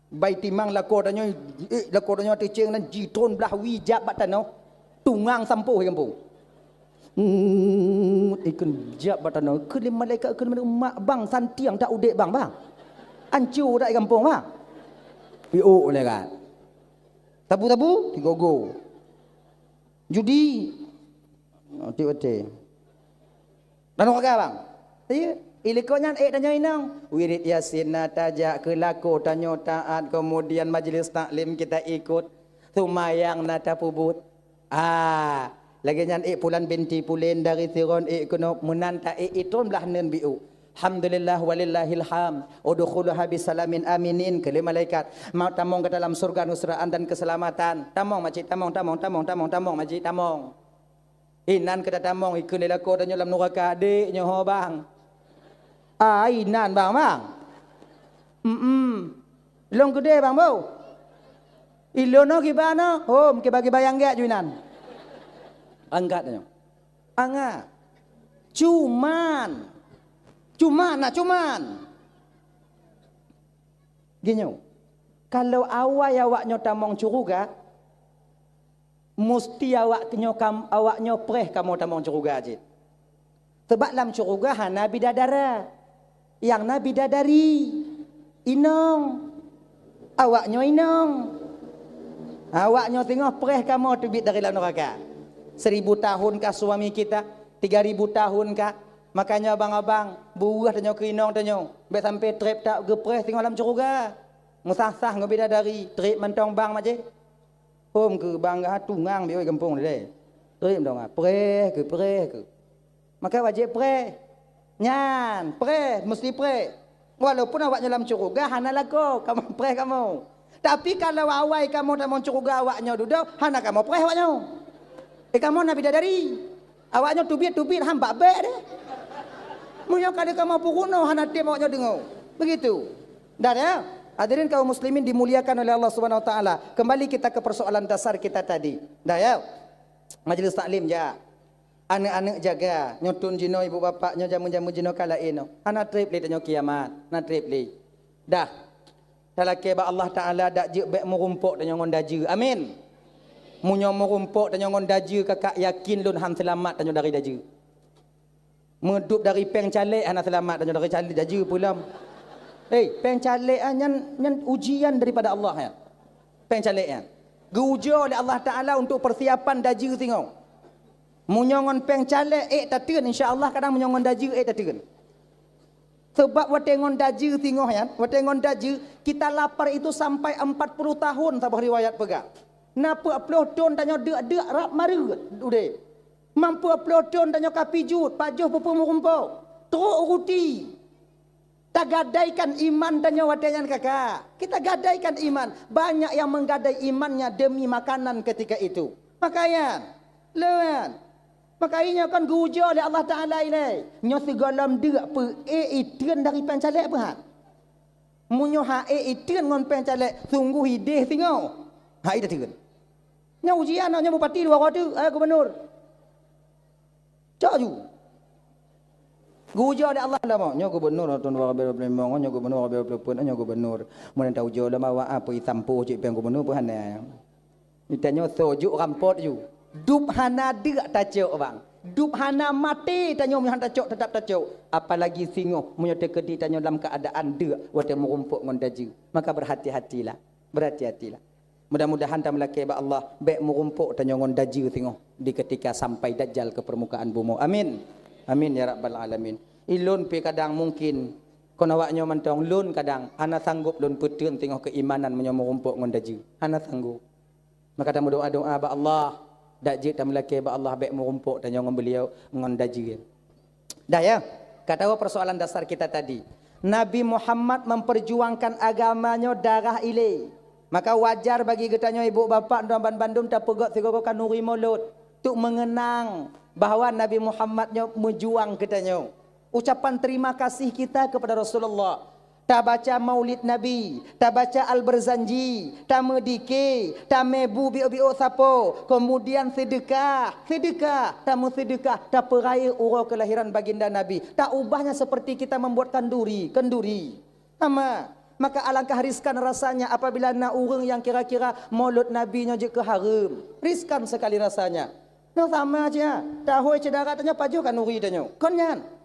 bai timang laku tanyo teceng nan jitron belah wijab bat tanyo. Tungang sampuh kampung. Ikun jab bat tanyo. Kelim malaikat kelim mak bang santiang tak udek bang. Ancur tak kampung bang. Piuk le kan. Tabu-tabu, digogo. Judi. Otik-otik. Dan orang bang. Ya, ilikonya tanya inang. Wirid Yasin tajak kelako tanyo taat kemudian majlis taklim kita ikut. Sumayang nata pubut. Lagi nyan pulan binti pulen dari siron kuno menanta itun belah nen biu. Alhamdulillah walillahil ham. Udkhuluha bisalamin aminin. Kali malaikat mau tamong ke dalam surga nusraan dan keselamatan. Tamong majid tamong majid tamong. Inan ke tamong ikun lelako dan dalam neraka adik nyoho bang. Inan bang. Long gede bang bau. Ilono gimana? Hom ke bagi bayang gak juinan. Angkat nyo. Anga. Cuman. Gini, kalau awaknya tamong curuga, mesti awaknya preh kamu tamong curuga aja. Sebab dalam curuga Nabi dadara, yang Nabi dadari, inong, awaknya inong, awaknya tengok preh kamu terbit dari dalam neraka. 1000 tahun kah suami kita, 3000 tahun kah? Makanya abang-abang buah tanya kerinong tanya. Baik sampai trip tak gepres tengok dalam curuga. Musah-sah ngebeda dari trip mentong bang macam. Hom ke bangga tungang bioi kampung dia. Trip dong preh ke. Maka wajib preh. Nyan, pre, mesti pre. Walaupun awaknya dalam curuga, hana laku, kamu pre kamu. Tapi kalau awai kamu dalam curuga awaknya duduk, hana kamu pre awaknya. Kamu nak bidadari. Awaknya tubit hamba bek deh. Munyo kali kamu pukuno hana tim awaknya dengar. Begitu. Dah ya. Hadirin kaum muslimin dimuliakan oleh Allah Subhanahu wa taala. Kembali kita ke persoalan dasar kita tadi. Dah ya. Majlis taklim ja. Anak-anak jaga, nyotun jino ibu bapaknya jamu-jamu jino kala ino. Anak trip li tanyo kiamat, na trip li. Dah. Talake ba Allah Taala dak je bek merumpuk tanyo ngon daju. Amin. Munyo merumpuk tanyo ngon daju kakak yakin lun han selamat tanyo dari daju. Medup dari peng calek han selamat tanyo dari calek daju pula. Peng calek nyan ujian daripada Allah ya. Peng calek ya. Diuji oleh Allah Taala untuk persiapan daju tengok. Munyongon peng calek tak teun insya-Allah kadang munyongon daju tak teun. Sebab watengon daju tengok ya, watengon daju kita lapar itu sampai 40 tahun sabah riwayat pegak. Napa 40 tahun tanyo deuk rap maru ude. Mampu 40 tahun tanyo kapijut, pajuh pupu rumpau. Teruk ruti. Tak gadaikan iman tanyo watengan kakak. Kita gadaikan iman. Banyak yang menggadai imannya demi makanan ketika itu. Makanya, lewan. Makanya kan guja oleh Allah Ta'ala ini. Nyo segalam deuk pe itian dari pencalek apa hat? Munyo ha itian ngon pencalek sungguh hideh tengok. Ha ida teun. Nya ujian nya bupati dua kota, gubernur. Cak ju. Guja oleh Allah lama. Nya gubernur tahun 2025, nya gubernur 2020, nya gubernur. Mun tahu jo lama wa apa isampo cik peng gubernur pun hana. Ditanya sojuk rampot ju. Dup hana deuk tacuk bang. Dup hana mati tanyo han tacuk tetap tacuk. Apalagi singoh munyo tekedi tanyo dalam keadaan deuk wate merumpuk ngon daju. Maka berhati-hatilah. Berhati-hatilah. Mudah-mudahan ta melaki ba Allah baik merumpuk tanyo ngon daju singoh di ketika sampai dajjal ke permukaan bumi. Amin. Amin ya rabbal alamin. Ilun pi kadang mungkin kon awaknyo mentong lun kadang ana sanggup lun puteun tengok keimanan munyo merumpuk ngon daju. Ana sanggup. Maka ta doa-doa ba Allah dak je tam laki ba Allah baik merumpuk dan jangan beliau ngon daji. Dah ya. Kata persoalan dasar kita tadi. Nabi Muhammad memperjuangkan agamanya darah ile. Maka wajar bagi getanyo ibu bapa dan bandum tak pegot sigoro kanuri mulut untuk mengenang bahawa Nabi Muhammadnya menjuang getanyo. Ucapan terima kasih kita kepada Rasulullah. Tak baca maulid Nabi, tak baca Al-Barzanji, tak medike, tak mebu biok-biok sapo, kemudian sedekah, tak sedekah, tak peraya urau kelahiran baginda Nabi. Tak ubahnya seperti kita membuat kenduri. Sama. Maka alangkah riskan rasanya apabila nak urang yang kira-kira maulid Nabi nya je ke haram. Riskan sekali rasanya. No sama aja. Tahu cedera tanya pajuh kan uri tanya. Konyan.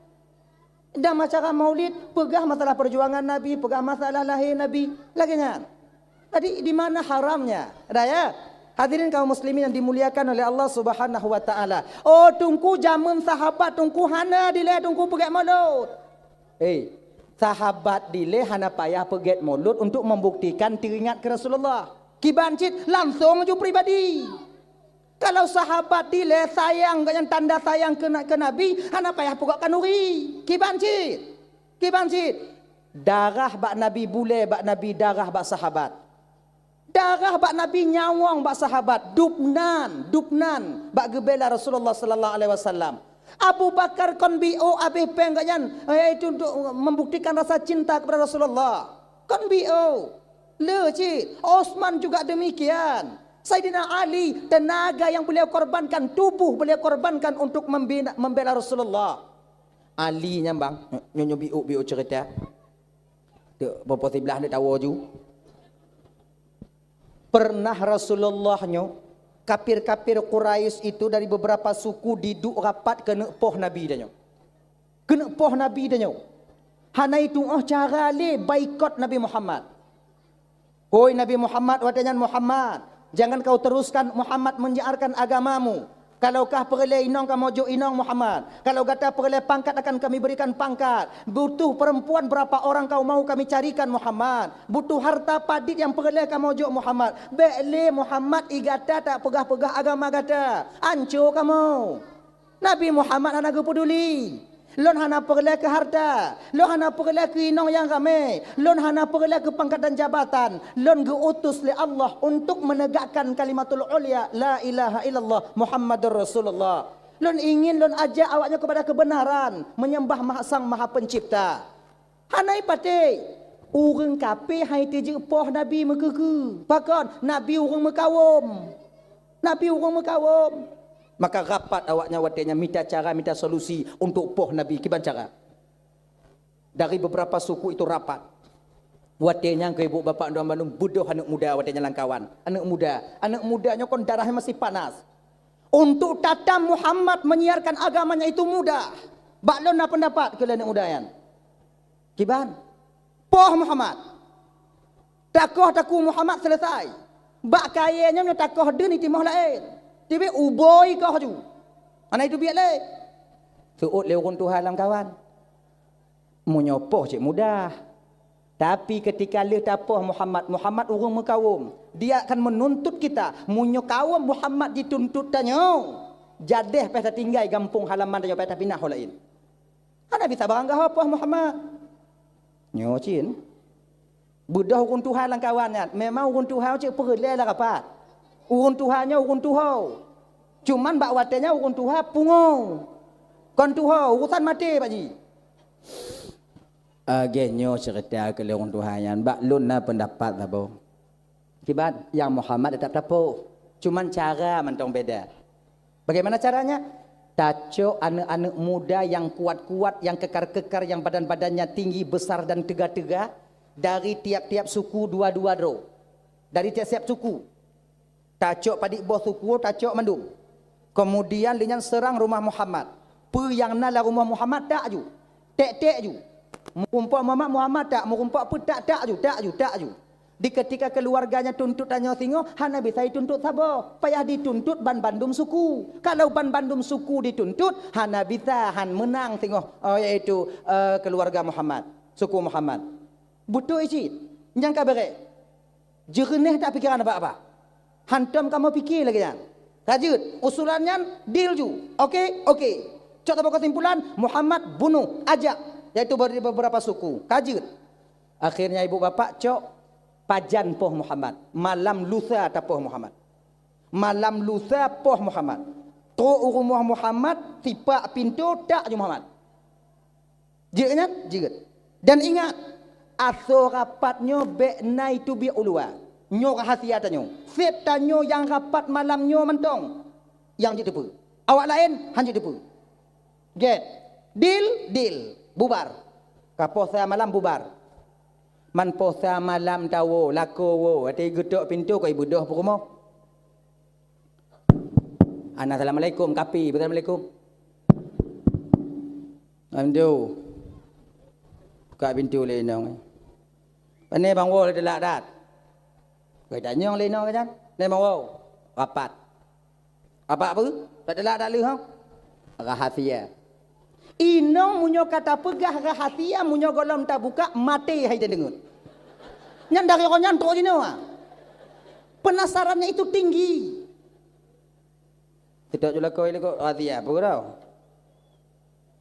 Dan masyarakat maulid pegah masalah perjuangan Nabi, pegah masalah lahir Nabi. Lagi kan? Tadi di mana haramnya? Ada ya? Hadirin kaum muslimin yang dimuliakan oleh Allah Subhanahu wa taala. Oh, tunggu zaman sahabat, tunggu hana dile, tunggu pegat maulud. Sahabat dile hana payah pegat maulud untuk membuktikan teringat ke Rasulullah. Kibancit langsung ju pribadi. Kalau sahabat dile sayang dengan tanda sayang ke Nabi, hana payah pokok kanuri. Kibancit. Darah bak Nabi bule, bak Nabi darah bak sahabat. Darah bak Nabi nyawang bak sahabat. Dupnan bak gebela Rasulullah sallallahu alaihi wasallam. Abu Bakar kon bio abih pengganyan itu untuk membuktikan rasa cinta kepada Rasulullah. Kon bio. Cik. Osman juga demikian. Sayyidina Ali, tenaga yang beliau korbankan, tubuh beliau korbankan untuk membela Rasulullah. Ali nyambang, nyonya biu cerita. Tu bapa sebelah dia tahu ju. Pernah Rasulullah kafir-kafir Quraisy itu dari beberapa suku duduk rapat kena poh Nabi dia. Kena poh Nabi dia. Hana itu cara le baikot Nabi Muhammad. Hoi Nabi Muhammad wadanyan Muhammad. Jangan kau teruskan Muhammad menyiarkan agamamu. Kalaukah perleh inong kamu jo inong Muhammad. Kalau kata perleh pangkat akan kami berikan pangkat. Butuh perempuan berapa orang kau mau kami carikan Muhammad. Butuh harta padit yang perleh kamu jo Muhammad. Bele Muhammad igata tak pegah-pegah agama kata. Ancur kamu. Nabi Muhammad anak peduli. Lon hana perlu ke harta, lon hana perlu ke inong yang ramai, lon hana perlu ke pangkat dan jabatan, lon diutus oleh Allah untuk menegakkan kalimatul ulia, la ilaha illallah Muhammadur Rasulullah. Lon ingin lon ajak awaknya kepada kebenaran, menyembah Sang Maha Pencipta. Hanai pate, orang kafir hai teje poh Nabi mekeke. Pakon Nabi orang mekawum. Nabi orang mekawum. Maka rapat awaknya watenya minta cara, minta solusi untuk poh Nabi. Kiban cara? Dari beberapa suku itu rapat. Watenya ke ibu bapa doang Bandung budoh anak muda watenya langkawan. Anak mudanya kon darahnya masih panas. Untuk tatam Muhammad menyiarkan agamanya itu mudah. Baklon na pendapat ke anak muda yan. Kiban? Poh Muhammad. Takoh Muhammad selesai. Bak kayanya nya takoh den timah lain. Tiba uboi kau ju. Anak itu biar le. Suut le orang Tuhan lang kawan. Menyopoh cik mudah. Tapi ketika le tapoh Muhammad orang mekawum. Dia akan menuntut kita. Munyo kawum Muhammad dituntut tanyo. Jadeh peta tinggal gampung halaman dan peta pindah lain. Ada bisa barangkah apa Muhammad? Nyo cin. Budak orang Tuhan lang kawannya. Memang orang Tuhan cik perle lah rapat. Urun Tuhannya urun Tuhau. Cuman bak watenya urun Tuhan pungo. Kon Tuhau urusan mati Pak Ji. Genyo cerita ke urun Tuhannya. Bak lun na pendapat lah bo. Kibat yang Muhammad tetap tapo. Cuman cara mentong beda. Bagaimana caranya? Taco anak-anak muda yang kuat-kuat, yang kekar-kekar, yang badan-badannya tinggi, besar dan tegak-tegak. Dari tiap-tiap suku dua-dua dro. Dari tiap-tiap suku. Tacok padik bos suku, tacok mandung. Kemudian dengan serang rumah Muhammad. Yang nala rumah Muhammad tak ju. Tek ju. Mengumpak Muhammad tak, mengumpak pun tak ju. Di ketika keluarganya tuntut tanya singo, hana bisa dituntut sabo. Payah dituntut ban bandum suku. Kalau ban bandum suku dituntut, hana bisa han menang singo. Yaitu keluarga Muhammad, suku Muhammad. Butuh isi. Yang kabere. Jerneh tak pikiran apa-apa. Hantam kamu fikir lagi kan? Rajut, usulannya deal ju. Okey. Cok apa kesimpulan? Muhammad bunuh, ajak. Yaitu beberapa suku. Kajut. Akhirnya ibu bapak cok pajan poh Muhammad. Malam lusa tapoh Muhammad. Malam lusa poh Muhammad. Tu rumah Muhammad tipak pintu tak ju Muhammad. Jirat. Dan ingat aso rapatnya bekna itu bi ulua. Nyo rahasia tanyo. Sep tanyo yang rapat malam nyo mentong. Yang je depu. Awak lain han je depu. Get. Deal. Bubar. Kaposa malam bubar. Man posa malam tawo lako wo. Ati gedok pintu ko ibu doh pukumo. Assalamualaikum kapi. Assalamualaikum. Amdo. Buka pintu lenong. Pane bang wo delak dat. Kau tanya yang lain kan? Lain mau rapat. Apa? Tak ada tak leh. Rahasia. Inong munyo kata pegah rahasia munyo golom tak buka mati hai dengut. Nyan dari orang nyan tok jino. Penasarannya itu tinggi. Tidak juga kau ini kau rahasia apa kau?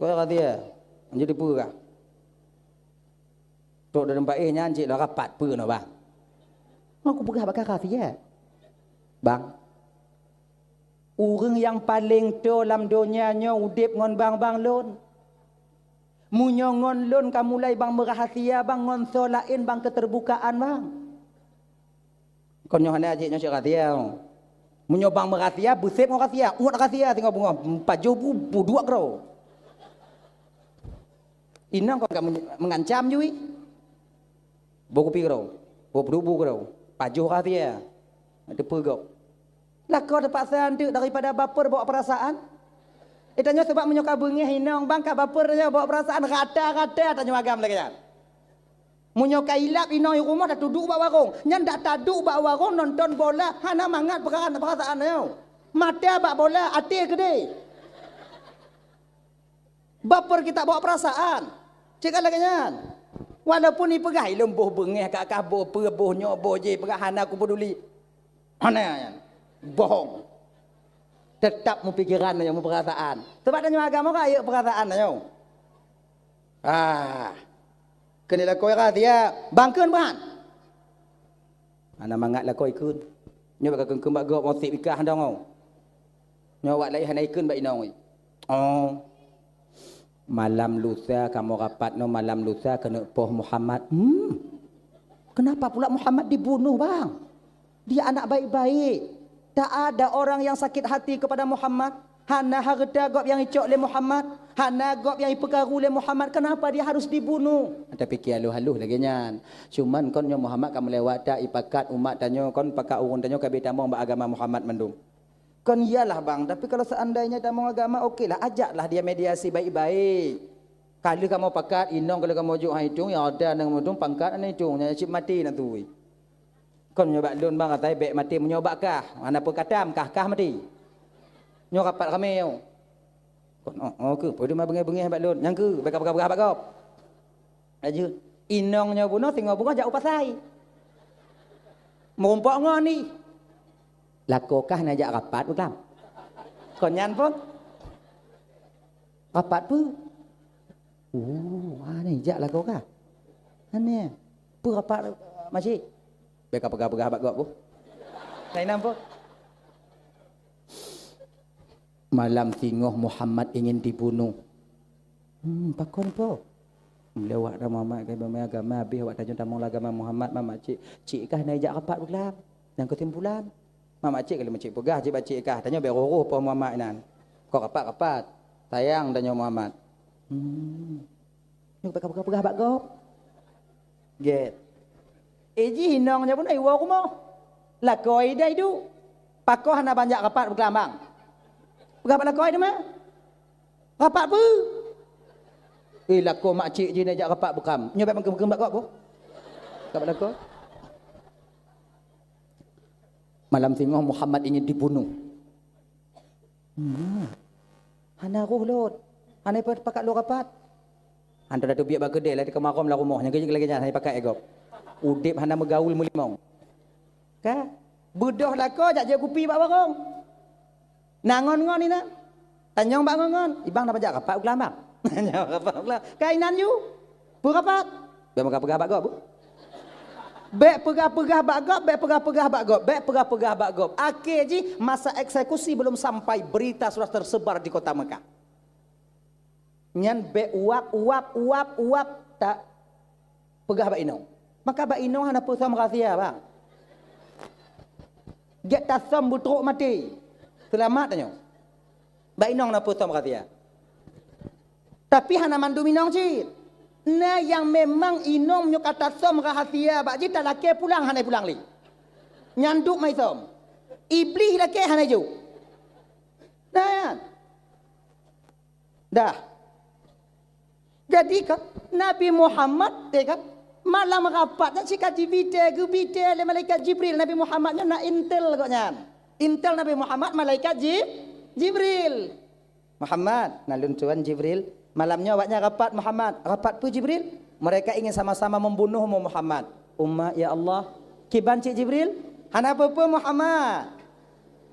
Kau rahasia. Jadi pura. Tok dalam baik nyan cik lah rapat pura no bang. Aku pegah bakal rahasia. Bang. Orang yang paling dalam dunianya udip ngon bang lon. Munyo ngon lon kamu mulai bang merahasia bang ngon so lain bang keterbukaan bang. Konyo hana aje nyo rahasia. Munyo bang merahasia busep ngon rahasia, uat rahasia tengok bunga pajuh bu dua kro. Inang kau mengancam jui. Boku piro. Boku kro. Pajuh rahasia. Ada pegok. Lah kau dapat santuk daripada baper bawa perasaan? Itanya sebab menyuka bengih hinong bang kak baper dia bawa perasaan rata tanya agam lagi kan. Menyuka ilap hinong rumah dah duduk bawa warung. Nyan dak taduk bawa warung nonton bola hana mangat perasaan dia. Mata bak bola hati gede. Baper kita bawa perasaan. Cik lagi nyan. Walaupun ni pegai lembuh bengih kak kabur perbuh nyoboh je pegah hana aku peduli. Hana yan. Bohong. Tetap mu pikiran yang mu perasaan. Sebab tanya agama ka ayat perasaan yo. Kena lakoi dia. Bangkeun ban. Ana mangat lakoi keun. Nyo bak keun bak go motif ikah ndong. Nyo wak lai hanai keun bak inong. Oh. Malam lusa kamu rapat no malam lusa kena poh Muhammad. Kenapa pula Muhammad dibunuh, bang? Dia anak baik-baik. Tak ada orang yang sakit hati kepada Muhammad. Hana harta gop yang icok le Muhammad. Hana gop yang iperkaru le Muhammad. Kenapa dia harus dibunuh? Ada fikir haluh-haluh lagi nyan. Cuman kon nyo Muhammad kamu lewat tak ipakat umat tanyo kon pakat urun tanyo kabe tamong ba agama Muhammad mendung. Kon iyalah bang, tapi kalau seandainya tamong agama okeylah, ajaklah dia mediasi baik-baik. Kalau kamu pakat inong kalau kamu juk hidung ya ada nang mudung pangkat ane hidung nya cip mati nak tu. Kon nyoba lun bang katai bek mati menyoba kah? Mana pun katam kah mati. Nyo rapat kami yo. Kon ke podo mah bengai-bengai bak lun. Yang ke bekap-bekap bak kop. Aja inong nyo bunuh tengok bunga jak upasai. Merumpok ngon ni. Lakokah nak jak rapat bukan? Kon nyan pun. Rapat pu. Ni jak lakokah. Ane. Pu rapat masih. Bekap-bekap bak kop pu. Lain nampak. Malam tingoh Muhammad ingin dibunuh. Pakon po. Lewat Muhammad ke bama agama habis awak tajun tamong agama Muhammad mama cik kah naik jak rapat bulan. Yang kesimpulan. Mama cik kalau macik pegah cik bacik kah tanya beroruh po Muhammad nan. Kok rapat-rapat. Sayang tanya Muhammad. Ni pegah bak gop. Get. Eji hinongnya pun ai wa kumo. Lakoi dai du. Pakoh hana banyak rapat berkelambang. Pegah bak lakoi mah. Rapat pu. Lako mak cik je nak rapat bekam. Nyobek bangkem bak gop po. Kak lakoi. Malam tengah Muhammad ingin dibunuh. Hana roh lot. Hana pakat lo rapat. Anda dah tu biar bak kedai lah di kemarom lah rumah. Yang kerja lagi jangan hanya pakai egop. Udip hana megaul mulimong. Ka? Budoh lako jak je kupi bak barong. Nangon-ngon ni nak. Tanyong bak ngon. Ibang dah pajak rapat ulam bang. Tanyong rapat ulam. Kainan you. Bu rapat. Biar megah-pegah bak gop. Bek pegah-pegah bak gop, bek pegah-pegah bak gop, bek pegah-pegah bak gop. Akhir ji masa eksekusi belum sampai berita sudah tersebar di kota Mekah. Nyan bek uap tak pegah bak inong. Maka bak inong hana pusam rahsia bang. Get tasam butruk mati. Selamat tanyo. Bak inong na pusam rahsia. Tapi hana mandu minong cik. Nah yang memang inom nyo kata som rahasia bak jita laki pulang hanai pulang li. Nyanduk mai som. Iblis laki hanai ju. Dah. Dah. Jadi kan Nabi Muhammad kan malam rapat nak cika jibite gubite le malaikat Jibril Nabi Muhammad nak intel kok nyan. Intel Nabi Muhammad malaikat Jibril. Muhammad nalun tuan Jibril. Malamnya awaknya rapat Muhammad. Rapat pu Jibril. Mereka ingin sama-sama membunuhmu Muhammad. Umma ya Allah. Kiban cik Jibril. Hana apa Muhammad.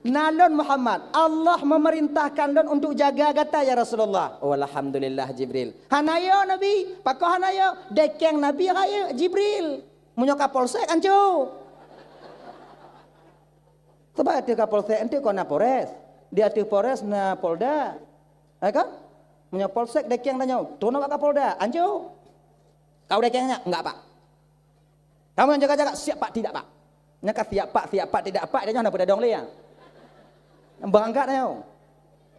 Nalon Muhammad. Allah memerintahkan don untuk jaga kata ya Rasulullah. Oh alhamdulillah Jibril. Hanayo Nabi. Pakoh hanayo. Dekeng Nabi raya Jibril. Munyo kapolsek ancu. Sebab hati kapolsek nanti kau na Polres. Dia hati Polres na Polda. Kan? Punya polsek dekeng tanya, "Tu nak Kapolda?" Anjo. Kau dekengnya? Enggak, Pak. Kamu yang jaga-jaga, siap Pak, tidak Pak. Nyaka siap Pak, tidak Pak, dia nyana pada dong le ya. Berangkat ayo.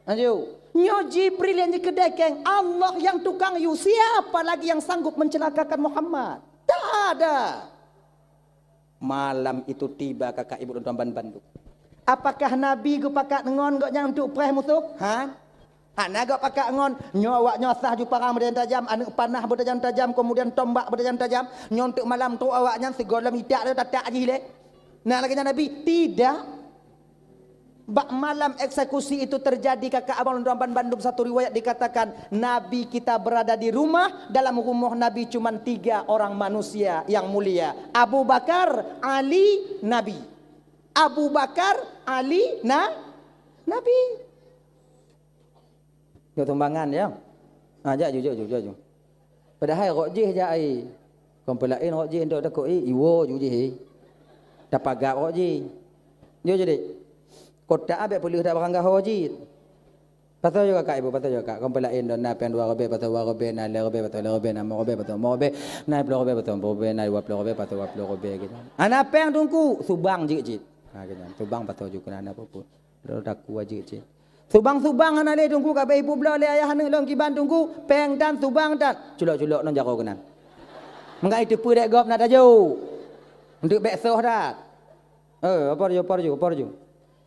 Anjo. Nyo Jibril yang dikedekeng, Allah yang tukang yu, siapa lagi yang sanggup mencelakakan Muhammad? Tak ada. Malam itu tiba kakak ibu dan tuan Bandung. Apakah Nabi gu pakat ngon gok yang untuk preh musuh? Anak pakai ngon nyawak nyosah ju parang bertajam tajam, anak panah bertajam tajam, kemudian tombak bertajam tajam, nyontek malam tu awaknya segolam idak dia tak aji le. Nah lagi Nabi tidak. Bak malam eksekusi itu terjadi kakak abang Ramban Bandung satu riwayat dikatakan Nabi kita berada di rumah, dalam rumah Nabi cuma 3 orang manusia yang mulia. Abu Bakar, Ali, Nabi. Abu Bakar, Ali, Nabi. Yo tumbangan ya. Ajak jujur. Padahal rojih je ai. Kompelain rojih ndak takut iwo ju je. Dapat gap rojih. Yo jadi. Kota abe boleh dak barang gaho ji. Patut juga kak ibu, patut juga kak. Kompelain don na pen 2 robe, patut 2 robe, na le robe, patut le robe, na mo robe, patut mo robe, na 10 robe, patut 10 robe, na 20 robe, patut 20 robe gitu. Ana pen tungku subang jik-jik. Ha gitu. Subang patut juga ana apa pun. Dak aku jik-jik. Subang-subang anak le tunggu kat ibu belah le ayah anak long kiban tunggu peng dan subang dan culok-culok non jaro kenan. Mengai tepu dek gop nak taju. Untuk beksoh dak. Apa ju.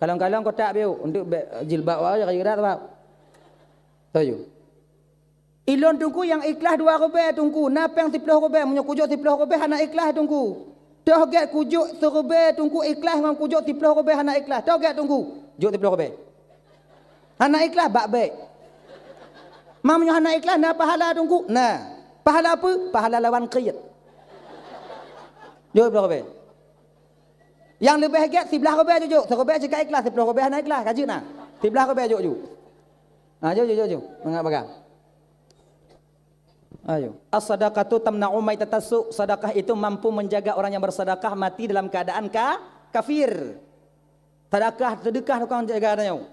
Kalong-kalong kotak biu untuk jilbab aja kaya dak bab. Taju. Ilon tunggu yang ikhlas 2 robe tunggu, na peng 10 robe, munyo kujuk 10 robe anak ikhlas tunggu. Dah get kujuk serobe tunggu ikhlas ngam kujuk 10 robe anak ikhlas. Dah get tunggu. Juk 10 robe. Anak ikhlas bak baik. Mamnya anak ikhlas na pahala tunggu. Nah, pahala apa? Pahala lawan qiyat. Jom berapa? Yang lebih hebat 11 robe juk. Serobe jika ikhlas 10 robe anak ikhlas kaji nah. 11 robe juk. Ah jom. Mengap bagang. Ayo. As-sadaqatu tamna'u maitatasu. Sedekah itu mampu menjaga orang yang bersedekah mati dalam keadaan kafir. Sedekah tukang jaga tanya.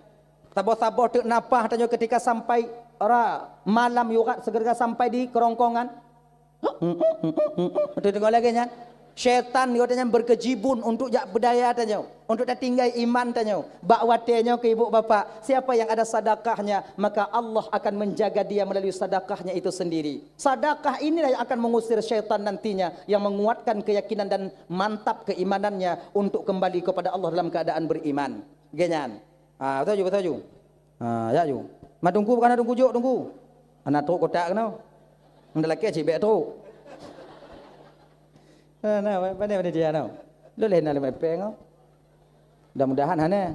Sabar-sabar tek napah tanya ketika sampai malam yurat segera sampai di kerongkongan. Tengok lagi nya. Syaitan katanya berkejibun untuk jak berdaya tanya. Untuk dah tinggal iman tanya. Bak watenya ke ibu bapa. Siapa yang ada sedekahnya, maka Allah akan menjaga dia melalui sedekahnya itu sendiri. Sedekah inilah yang akan mengusir syaitan nantinya, yang menguatkan keyakinan dan mantap keimanannya untuk kembali kepada Allah dalam keadaan beriman. Genyan. Betul ju. Ya ju. Ma tunggu bukan tunggu juk tunggu. Anak truk kotak kena. Ndak laki cik bek truk. Pandai dia no. Lu lain nak lemak peng. Mudah-mudahan hana.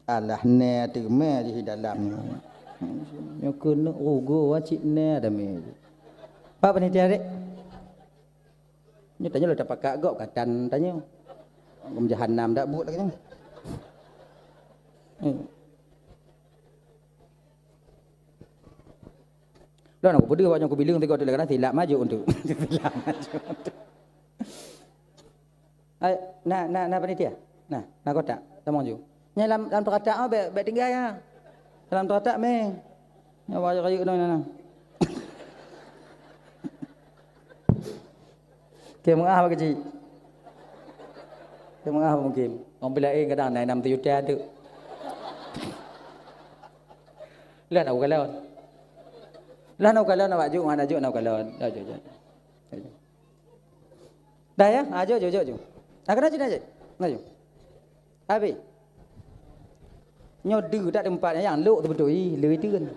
Alah ne terme di dalam. Yo kena ugo wacik ne ada me. Pak panitia dek. Ni tanya lu dapat kak gok katan tanya. Ngom jahanam dak but lagi ni. Dah nak pedih awak aku bilang tengok tu lah silap maju untuk. Silap maju untuk. Nak panitia. Nak kotak. Tamang ju. Nya dalam kotak be tinggal ya. Dalam kotak me. Ya wajah kayu nah. Ke mengah apa kecil? Ke mengah mungkin. Orang bilang kadang naik 6 juta tu. Lihat aku kalau. Lah nak kalau nak baju mana juk nak kalau. Dah. Dah ya? Juk. Nak kena cina je. Nak juk. Habis. Nyodu tak tempatnya yang luk tu betul. Lui tu kan.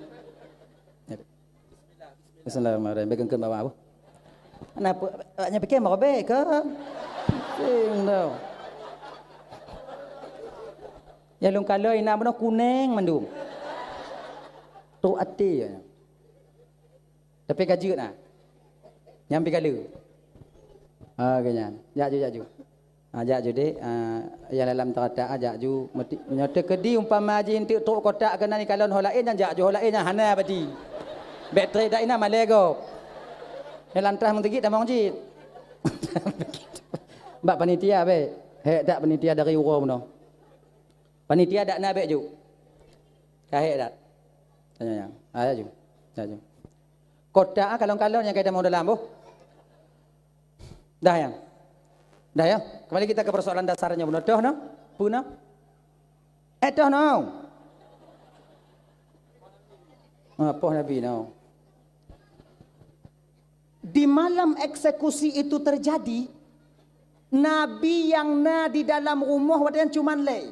Bismillahirrahmanirrahim. Bagian ke bawah apa? Kenapa? Awaknya fikir mau baik ke? Sing tau. Yang lung kalau ina benar kuning mandum. Tu ati ya. Tapi gaji nak. Nyampi kala. Kanya. Jaju. Jaju dek. Yang dalam terata ajak ju menyata kedi umpama haji intik tok kotak kena ni kalon holain yang jaju holain yang hana badi. Bateri dak ina malego. Yang lantah mentegit dah mangjit. Mbak panitia be. Hek tak panitia dari urau no. Panitia dak na be ju. Kahek dak. Tanya yang. Jaju. Kotak kalon-kalon yang kita mau dalam boh. Dah ya. Kembali kita ke persoalan dasarnya benar. Dah no? Puna? Dah no. Apa Nabi no? Di malam eksekusi itu terjadi, Nabi yang di dalam rumah waktu cuma lay.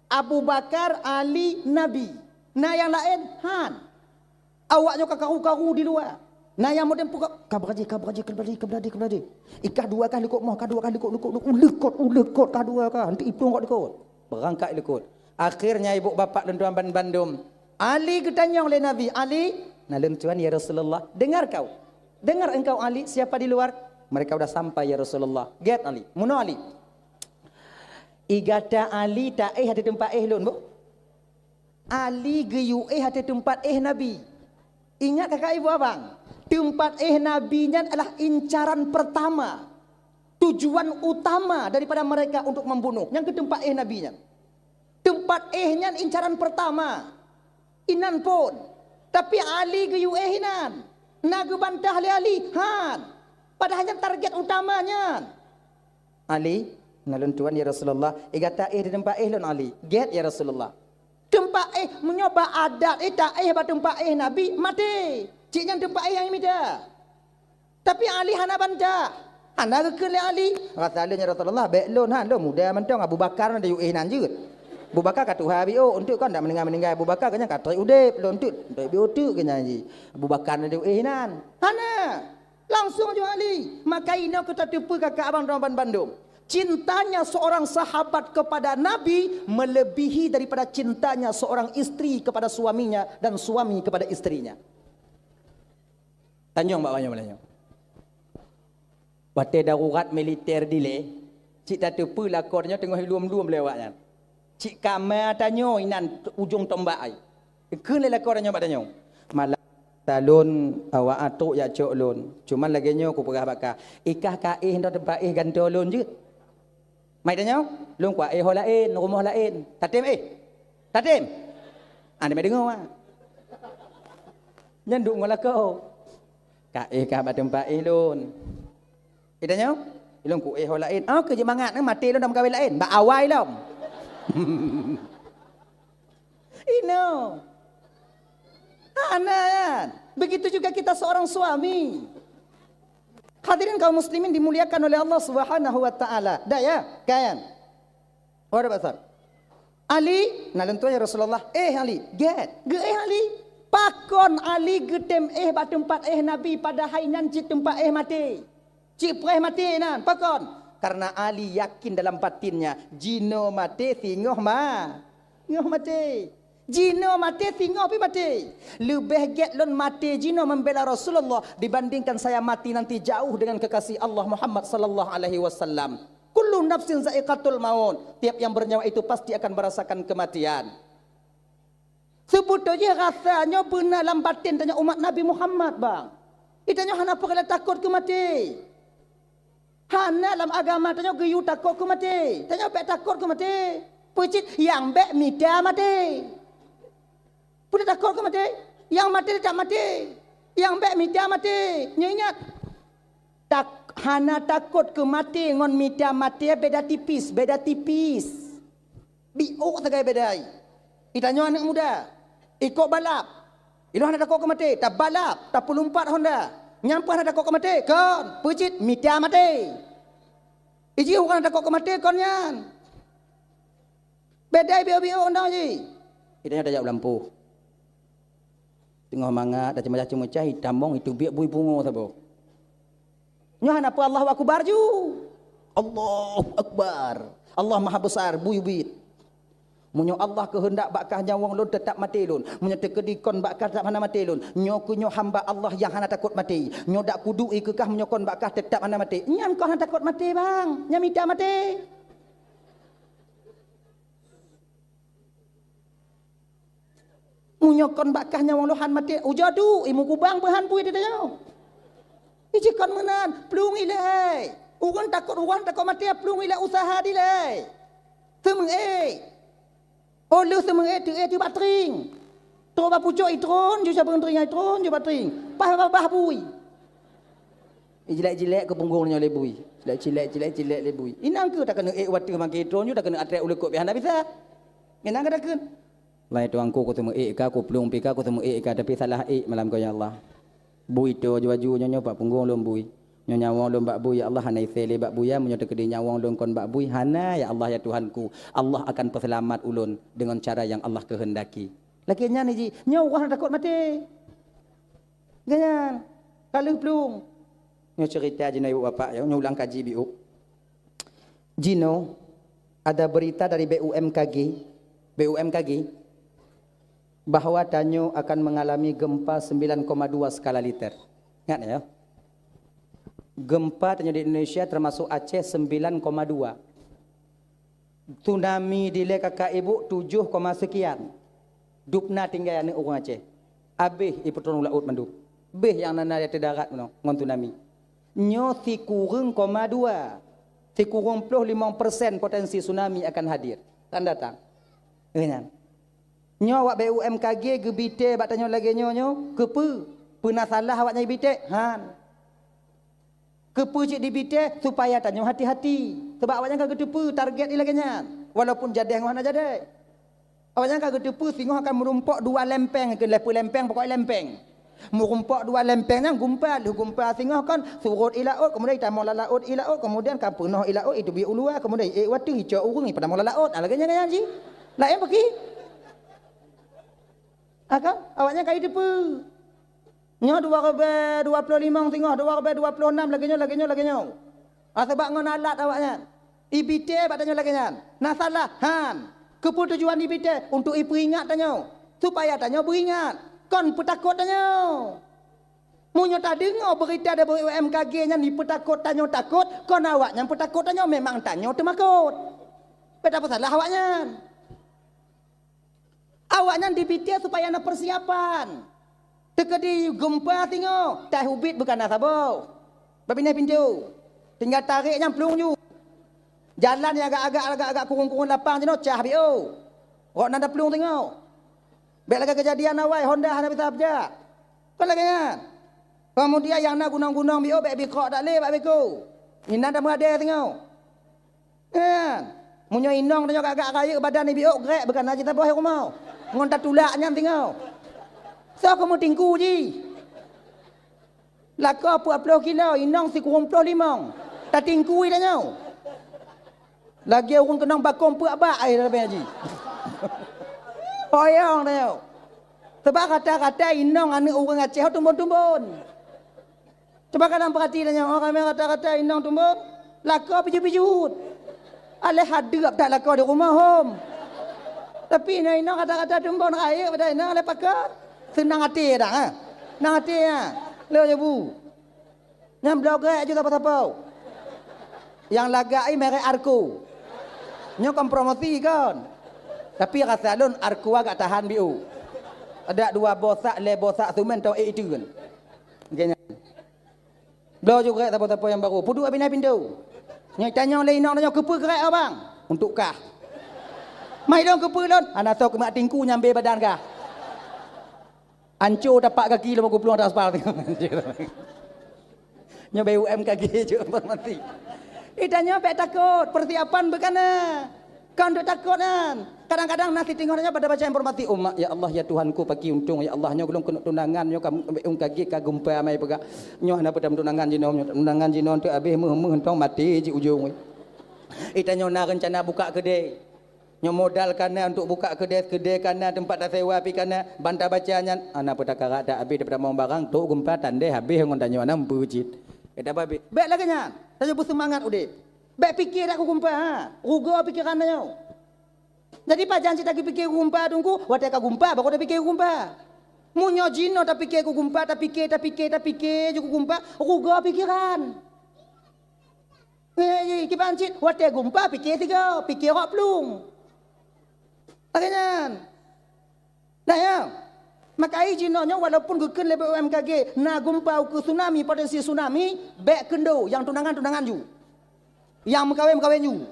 Abu Bakar, Ali, Nabi. Yang lain Han. Awaknya karu-karu di luar. Yang modern pukak kabraji. Ikah 2 kali lekut mah, 2 kali lekut kah 2 kah. Nanti hitung kok lekut. Berangkat lekut. Akhirnya ibu bapa dan tuan bandum. Ali ketanya oleh Nabi. Ali, nalun tuan ya Rasulullah. Dengar engkau Ali, siapa di luar? Mereka sudah sampai ya Rasulullah. Get Ali. Muno Ali. Igata Ali tak di tempat lun bu. Ali geyu hati tempat Nabi. Ingat kakak ibu abang? Tempat Nabi nya adalah incaran pertama. Tujuan utama daripada mereka untuk membunuh. Yang ke tempat Nabi nya. Tempat nya incaran pertama. Inan pun. Tapi Ali geyu inan. Naga bantah Ali. Han. Padahal target utamanya. Ali, nalun tuan ya Rasulullah. Kata di tempat lon Ali. Get ya Rasulullah. Tempat menyoba adat tak pada tempat Nabi mati. Ciknya tempat yang mida. Tapi Ali hana bantah. Anda ke Ali. Kata Ali ya Rasulullah, belon han lo muda mentong Abu Bakar ada nan juga. Abu Bakar kata Tuhan bio untuk kan tak meninggal Abu Bakar kanya kata udep lo untuk bio tu kanya ji. Abu Bakar ada nan. Hana. Langsung je Ali. Maka ini kita tipu kakak abang Ramban Bandung. Cintanya seorang sahabat kepada Nabi melebihi daripada cintanya seorang istri kepada suaminya dan suami kepada istrinya. Tanjung mbak banyak banyak. Waktu darurat militer dile, cik tak tepu lakornya tengah hilum-lum lewatnya. Cik kamar tanya inan ujung tombak ai. Kena lakornya mbak tanya. Malam talun awak atuk ya cok lun. Cuma lagi nyo aku perah bakar. Ikah kaih ndo tempat ganto lun je. Mai tanya, lun kuat lain, rumah lain. Tatim Tatim. Anda mai dengar ah. Nyanduk ngolah kau. Kah tempat lun. Tanya, lun ku lain. Ah kerja mangat nang mati lun dalam kawin lain. Ba awai lom. Ino. Anak. Begitu juga kita seorang suami. Hadirin kaum muslimin dimuliakan oleh Allah Subhanahu wa taala. Dah ya, kan? Ora besar. Ali, nalan tu ya Rasulullah. Ali, get Ali. Pakon Ali getem ba tempat Nabi pada hainan cik tempat mati. Cik preh mati nan, pakon. Karena Ali yakin dalam batinnya, jino mati singoh ngoh mati. Jino mati, tinggal pergi mati. Lebih get lon mati jino membela Rasulullah dibandingkan saya mati nanti jauh dengan kekasih Allah Muhammad sallallahu alaihi wasallam. Kullu nafsin za'iqatul maut. Tiap yang bernyawa itu pasti akan merasakan kematian. Sebetulnya rasanya benar dalam batin tanya umat Nabi Muhammad bang. Itanya hana perkara takut ke mati. Hana dalam agama tanya geyu takut ke mati. Tanya bek takut ke mati. Pucit yang bek mida mati. Punya takut ke mati? Yang mati tak mati. Yang baik mati mati. Ingat. Hana takut ke mati ngon mati beda tipis. Biuk segai bedai. Ditanya anak muda. Ikut balap. Ilu hana takut ke mati. Tak balap. Tak pelumpat Honda. Nyampu hana takut ke mati. Kon. Pucit mati. Iji orang takut ke mati kon nyan. Bedai biuk Honda je. Ditanya dah jauh lampu. Tengah mangat dah macam-macam hitamong itu biak bui bungo sabo. Nyohan apa Allahu akbar ju. Allahu akbar. Allah Maha besar bui-buit. Munyo Allah kehendak bakah nyawang lun tetap mati lun. Munyo tekedikon bakah tetap hana mati lun. Nyo kunyo hamba Allah yang hana takut mati. Nyo dak kudu ikekah menyokon bakah tetap hana mati. Nyam kau hana takut mati bang. Nyam ida mati. Munyokon bakahnya wong lohan mati ujadu imu kubang bahan pui dia tanya. Iji kon menan plung ilai. Ugan takut mati plung ilai usaha dilai. Semeng Olu semeng tu batring. To ba pucuk itron ju sabang tring itron ju batring. Bah bui. Jilek-jilek ke punggungnya le bui. Jilek le bui. Inang ke tak kena watu mangke itron ju tak kena atrek ulekuk bihan tak bisa. Menang ke takun. Lai tuangku ku temu ka ku plung pika ku temu ka tapi salah malam kau ya Allah. Bui to baju nyonya pak punggung lom bui. Nyonya wong lom bak bui ya Allah hanai sele bak buya menyo tekedi nyawang lom kon bak bui hana ya Allah ya Tuhanku. Allah akan perselamat ulun dengan cara yang Allah kehendaki. Lakinya ni ji nyaw wah takut mati. Ganyan. Kalau plung. Nyo cerita jino ibu bapak ya nyo ulang kaji biu. Jino ada berita dari BUMKG bahawa Tanyo akan mengalami gempa 9,2 skala Richter. Ingat ya. Gempa Tanyo di Indonesia termasuk Aceh 9,2. Tsunami di kakak ibu 7, sekian. Dupna tinggal anak orang Aceh. Habis iputron laut mandup. Beh yang nana di darat ngon tsunami. Nyo si kurang 2. Si kurang 5% potensi tsunami akan hadir. Akan datang. Kenyan. Nyo awak BUMKG gebite bak tanyo lagi nyo kepe. Pernah salah awak nyai bite. Han. Kepe cik di bite supaya tanyo hati-hati. Sebab awaknya kagak tepu target ni lagi nyan. Walaupun jadeh mana jadeh. Awaknya kagak tepu singoh akan merumpok 2 lempeng ke lepo lempeng pokok lempeng. Merumpok 2 lempengnya gumpal singoh kan surut ilaut kemudian tamu laut ilaut kemudian ka penuh ilaut itu bi ulua kemudian waktu hijau urung pada mula laut lagi nya ngaji. Lain pergi. Akak awaknya kai tepu. Nyo 2 25 singoh 2 26 lagi nyo. Sebab ngon alat awaknya. Ibite batanya lagi nyan. Nah salah han. Keputujuan ibite untuk iperingat tanyo supaya tanyo beringat. Kon petakut tanyo. Munyo tak dengar berita dari UMKG nya ni petakut tanyo takut, kon awaknya petakut tanyo memang tanyo temakut. Beda apa salah awaknya? Awaknya dibite supaya ana persiapan. Tekedi gempa tingo, tah ubit bukan asabo. Babine pintu. Tinggal tariknya pelung ju. Jalan yang agak kurung-kurung lapang je no cah bio. Kok nanda pelung tengok. Baik lagi kejadian awai Honda hana bisa abjak. Kan lagi kan. Kemudian yang nak gunung-gunung bio baik bikok tak leh baik biku. Ini nanda mengade tengok. Kan. Munyo inong tengok agak raya badan ni bio grek bukan aja tak boleh rumah. Ngon tak tulaknya tengok. So kamu tingku je. Laka 40 kilo inong si kurung 25. Tak tingku dah nyau. Lagi orang kenang bakong puak-bak air lebih haji. Hoyong tau. Sebab kata-kata inong anak orang Aceh tumbun-tumbun. Coba kadang perhati tanya orang yang kata-kata inong tumbun. Laka pijut-pijut. Alih hadap tak laka di rumah hom. Tapi inong kata-kata tumbun raya pada inong alih pakat. Senang hati dah. Ha? Senang hati ya. Leo je bu. Yang blogger juga apa-apa. Yang lagai merek Arko. Nyo kan promosi kan. Tapi rasa lon Arko agak tahan biu. Ada 2 bosak le bosak sumen tau itu kan. Genya. Blo juga apa-apa yang baru. Pudu abina pintu. Nyo tanya le inong nyo kepe gerak abang. Untuk kah? Mai dong kepe lon. Ana tahu kemak tingku nyambe badan kah? Ancur dapat kaki 50 atas aspal. Nyo BUMKG juga promosi. Itanya pek takut, persiapan bekana. Kan duk takut kan. Kadang-kadang nasi tengoknya pada baca informasi umat ya Allah ya Tuhanku pagi untung ya Allah nyo gelung kena tunangan nyo UMKG ka gempa mai pegak. Nyo ana pada tunangan jinom tunangan jinom tu habis meh entong mati ji ujung. Itanya nak rencana buka kedai. Nyo modal kana untuk buka kedai kana tempat dah sewa pi kana bantah bacanya ana pada karak dak habis daripada mau barang tu gempa tandai habis ngon tanyo ana mbujit. Eta babi. Baik lagi nya. Saya bersemangat udip. Baik fikir aku gumpa ha. Ruga pikiran nyo. Jadi pak janji tak fikir gumpa tunggu, wadah ka gumpa baru dah fikir gumpa. Munyo jino tak fikir ku gumpa, tak fikir juga gumpa, ruga pikiran. Ye kibancit, wadah gumpa fikir tiga, fikir hok pelung. Akhirnya. Nah ya. Maka ijinnya walaupun guken lebih UMKG na gumpau ke tsunami potensi tsunami baik kendo yang tunangan ju. Yang mengkawin ju.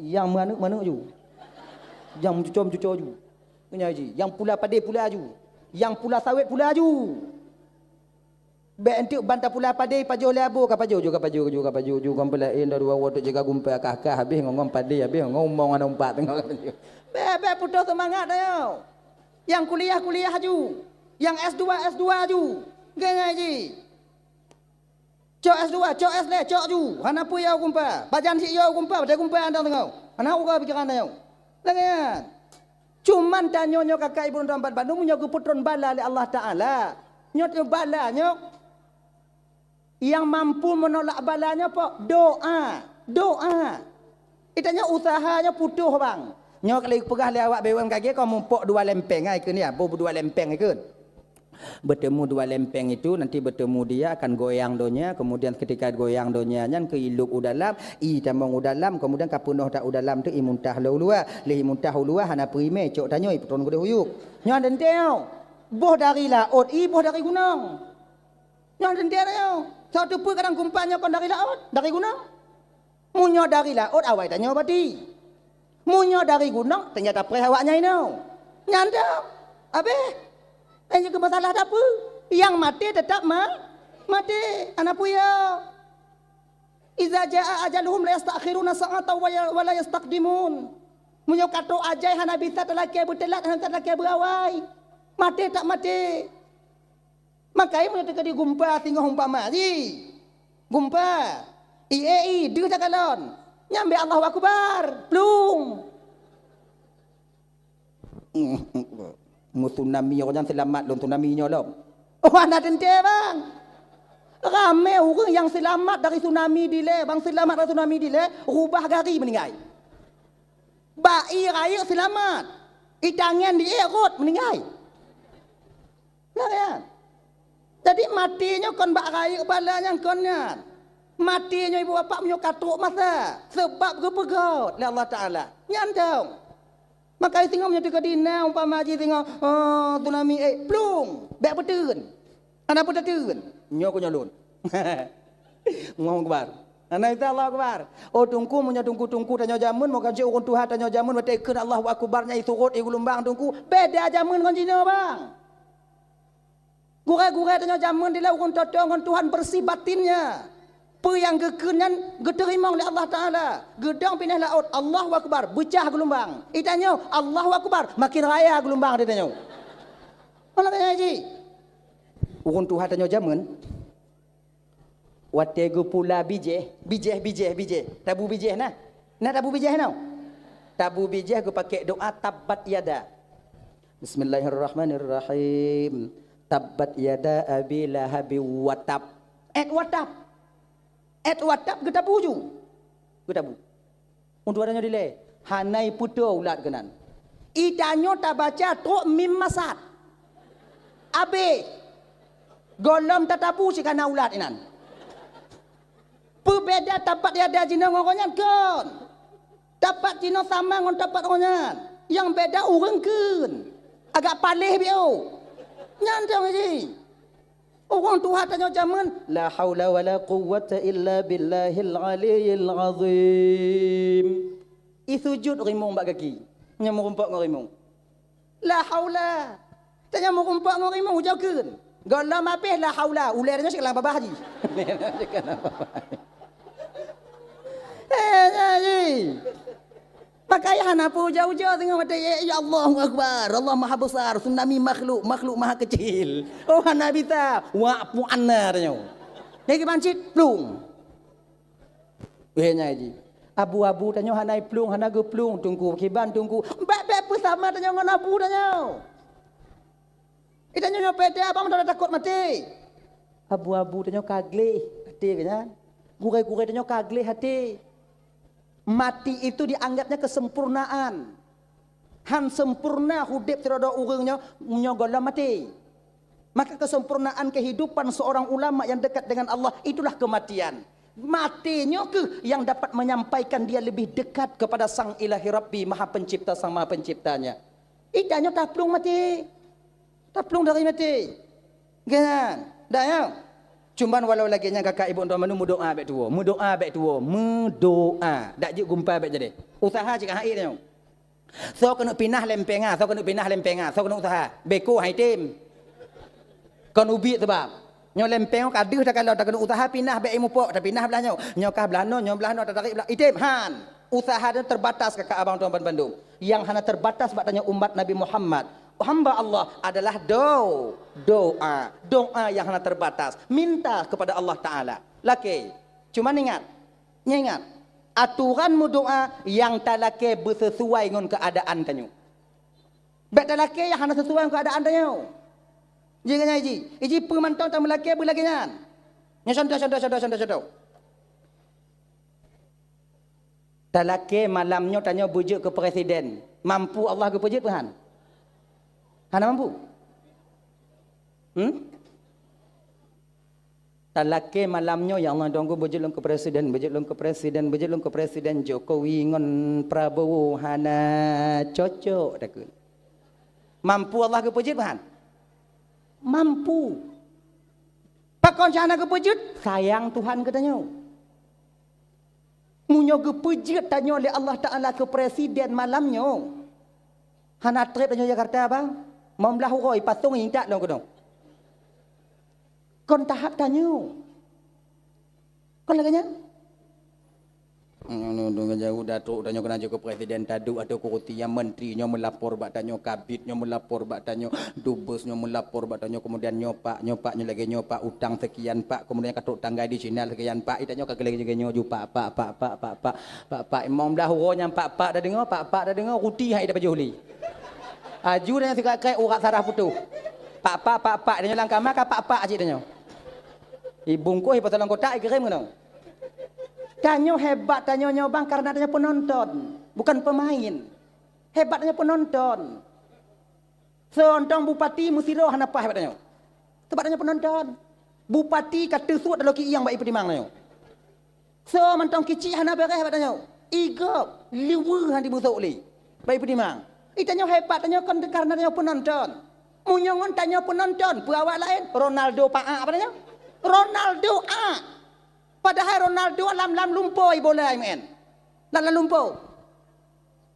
Yang manuk ju. Yang mencucur ju. Punya ji, yang pula pade pula ju. Yang pula sawit pula ju. Baik entuk bantah pula pade pajo labo ka pajo kompela inda dua waktu jaga gumpa kah habis ngomong pade habis ngomong ana umpat tengok pajo. Baik putus semangat ayo. Yang kuliah ju. Yang S2 ju. Gaya ji. Cok S2, cok S le, cok ju. Hana pu yau kumpa. Bajan si yau kumpa, pada kumpa anda tengok. Hana uga pikiran yau. Lengan. Cuman tanyo nyo kakak ibu tempat Bandung nyo keputron bala oleh Allah Taala. Nyo bala nyo yang mampu menolak balanya apa? Doa. Itanya usahanya putuh bang. Nyo kalau pegah le awak BUMKG kau mumpuk 2 lempeng ai ke ni apa 2 lempeng ai ke. Bertemu dua lempeng itu, nanti bertemu dia akan goyang donya, kemudian ketika goyang donya nyan ke iluk udalam, i tamong udalam, kemudian kapunoh tak udalam tu imuntah laulua, leh imuntah ulua hana prime cok tanyo ipton gede huyuk. Nyan den teo. Boh dari laut, i boh dari gunung. Nyan den teo. Satu pu kadang kumpanyo kon dari laut, dari gunung. Munyo dari laut awai tanyo bati. Munyo dari gunung ternyata prehawaknya ino. Nyan teo. Abe yang juga masalah apa? Yang mati tetap mati. Anak puya. Iza jaa ajaluhum la yastakhiruna sa'atan wa la yastaqdimun. Munyo kato ajai hana bisa telaki betelat hana telaki berawai. Mati tak mati. Makai munyo teka di gumpa tinggal umpama ji. Gumpa. Dia tak kalon. Nyambe Allahu Akbar. Plung. Tsunami orang selamat lom tsunami nyo lom. Oh anak tente bang. Ramai orang yang selamat dari tsunami dile, bang selamat dari tsunami dile, rubah gari meninggal. Bai raya selamat. Itangan di erot meninggal. Nah ya. Jadi matinya kon bak raya balanya konnya. Matinya ibu bapa punya katuk masa sebab kepegot oleh Allah Taala. Nyandong. Maka tengok punya dekat dina umpama haji tengok tsunami plung bek betun. Ana pun tetun. Nyo ko nyolun. Ngomong kebar. Ana itu Allah akbar. Oh tungku punya tungku tanyo jamun mau kaji urun Tuhan tanyo jamun mate keun Allahu akbarnya itu rot gelombang tungku. Beda jamun kon Cina bang. Gura-gura tanyo jamun dila urun totong kon Tuhan bersih batinnya. Apa yang gekenyan geterima oleh Allah Ta'ala. Gedang pindah laut. Allahu Akbar. Becah gelombang. Itanya Allahu Akbar. Makin raya gelombang dia tanya. Mana tanya haji? Urun Tuhan tanya jaman. Wategu pula bijeh. Tabu bijeh nah. Nah tabu bijeh nah. Tabu bijeh aku pakai doa tabbat yada. Bismillahirrahmanirrahim. Tabbat yada abi lahabi watab. Watab. Watap kita puju. Kita bu. Untuk adanya dile. Hanai putu ulat kenan. Itanyo tak baca tok mim masat. Abe. Golom tatapu si kana ulat inan. Perbeda tapat dia ada jina ngokonyan kon. Tapat jina sama ngon tapat ngokonyan. Yang beda urang kun. Agak palih bio. Nyantang aja. Orang Tuhan tanya zaman la haula wala quwwata illa billahil aliyil azim. Isujud rimung bak kaki. Nya merumpak ngrimung. La haula. Tanya merumpak ngrimung jaukeun. Gala mapeh la haula. Ulernya sekelang babah haji. Haji. Pakai hanapu jauh-jauh tengok mata ya Allahu Akbar. Allah Maha Besar. Tsunami makhluk maha kecil. Oh hana bisa. Wa pu anna tanya. Lagi pancit plung. Behnya haji. Abu-abu tanya hanai plung, hana ge plung, tungku kiban tungku. Bek sama tanya ngan abu tanya. Itanya nyo pete abang dah takut mati. Abu-abu tanya kagle hati kanya. Gurai-gurai tanya kagle hati. Mati itu dianggapnya kesempurnaan. Han sempurna hudip tiada urangnya menyogola mati. Maka kesempurnaan kehidupan seorang ulama yang dekat dengan Allah itulah kematian. Matinya ke yang dapat menyampaikan dia lebih dekat kepada Sang Ilahi Rabbi Maha Pencipta Sang Maha Penciptanya. Idanya taplung mati. Taplung dari mati. Kan? Dah ya. Cuman walau lagi nya kakak ibu untuk menu doa baik tua. Doa baik tua. Doa. Dak je gumpa baik jadi. Usaha cik hai tanya. So kena pinah lempenga, so kena usaha. Beko hai tim. Kon ubi sebab. Nyo lempeng kadeh tak kalau tak kena usaha pinah baik mupok tak pinah belahnya. Nyo kah belano, tak tarik belah. Itim han. Usaha dia terbatas kakak abang tuan Bandung. Yang hanya terbatas bak tanya umat Nabi Muhammad. Hamba Allah adalah doa yang hanya terbatas, minta kepada Allah Taala. Laki, cuma ingat, aturan doa yang talake bersesuai dengan keadaan tanyo. Bet talake yang hanya sesuai dengan keadaan tanyo. Jangan iji pemantau tak melaki belakangan. Nya contoh. Talake malamnya tanya bujuk ke presiden. Mampu Allah ke pujuk Tuhan? Hana mampu. Talake malamnya ya Allah donggo bejulung ke presiden Jokowi ngon Prabowo hana cocok takut. Mampu Allah ke pujud Tuhan? Mampu. Pakon jana ke pujud? Sayang Tuhan katanya. Munyo ke pujud tanya oleh Allah Taala ke presiden malamnya. Hana trip tanya Jakarta bang. Membelah uroi patung indak dong kodong. Kon tahap tanya. Kon laganya? Jauh datuk tanya kena juga presiden tadu atau kurutinya menterinya melapor bak tanya kabitnya melapor bak tanya dubesnya melapor bak tanya kemudian nyopaknya lagi nyopak utang sekian pak kemudian katuk tanggai di Cina sekian pak itanya kagak lagi juga nyoju pak imam dah huronya pak dah dengar ruti hai dah bajuli aju dan sikak kai urat sarah putu pak dia lang kamar ka pak aje dia ibungku pasal lang kotak kirim ngono. Tanyo hebat tanyo nyobang karena tanya penonton, bukan pemain. Hebatnya penonton. Seontong bupati Musiro hanapa hebat tanyo. Sebab tanya penonton. Bupati kata suat dalam ki yang baik pedimang tanyo. So mentong kicik hanapa hebat tanyo. Igop liwu han dibusuk li. Baik pedimang. Itanyo hebat tanyo kan karena tanyo penonton. Munyongon tanyo penonton, perawak lain Ronaldo apa tanyo? Ronaldo Padahal Ronaldo lam lumpur bola main. Lam lumpur.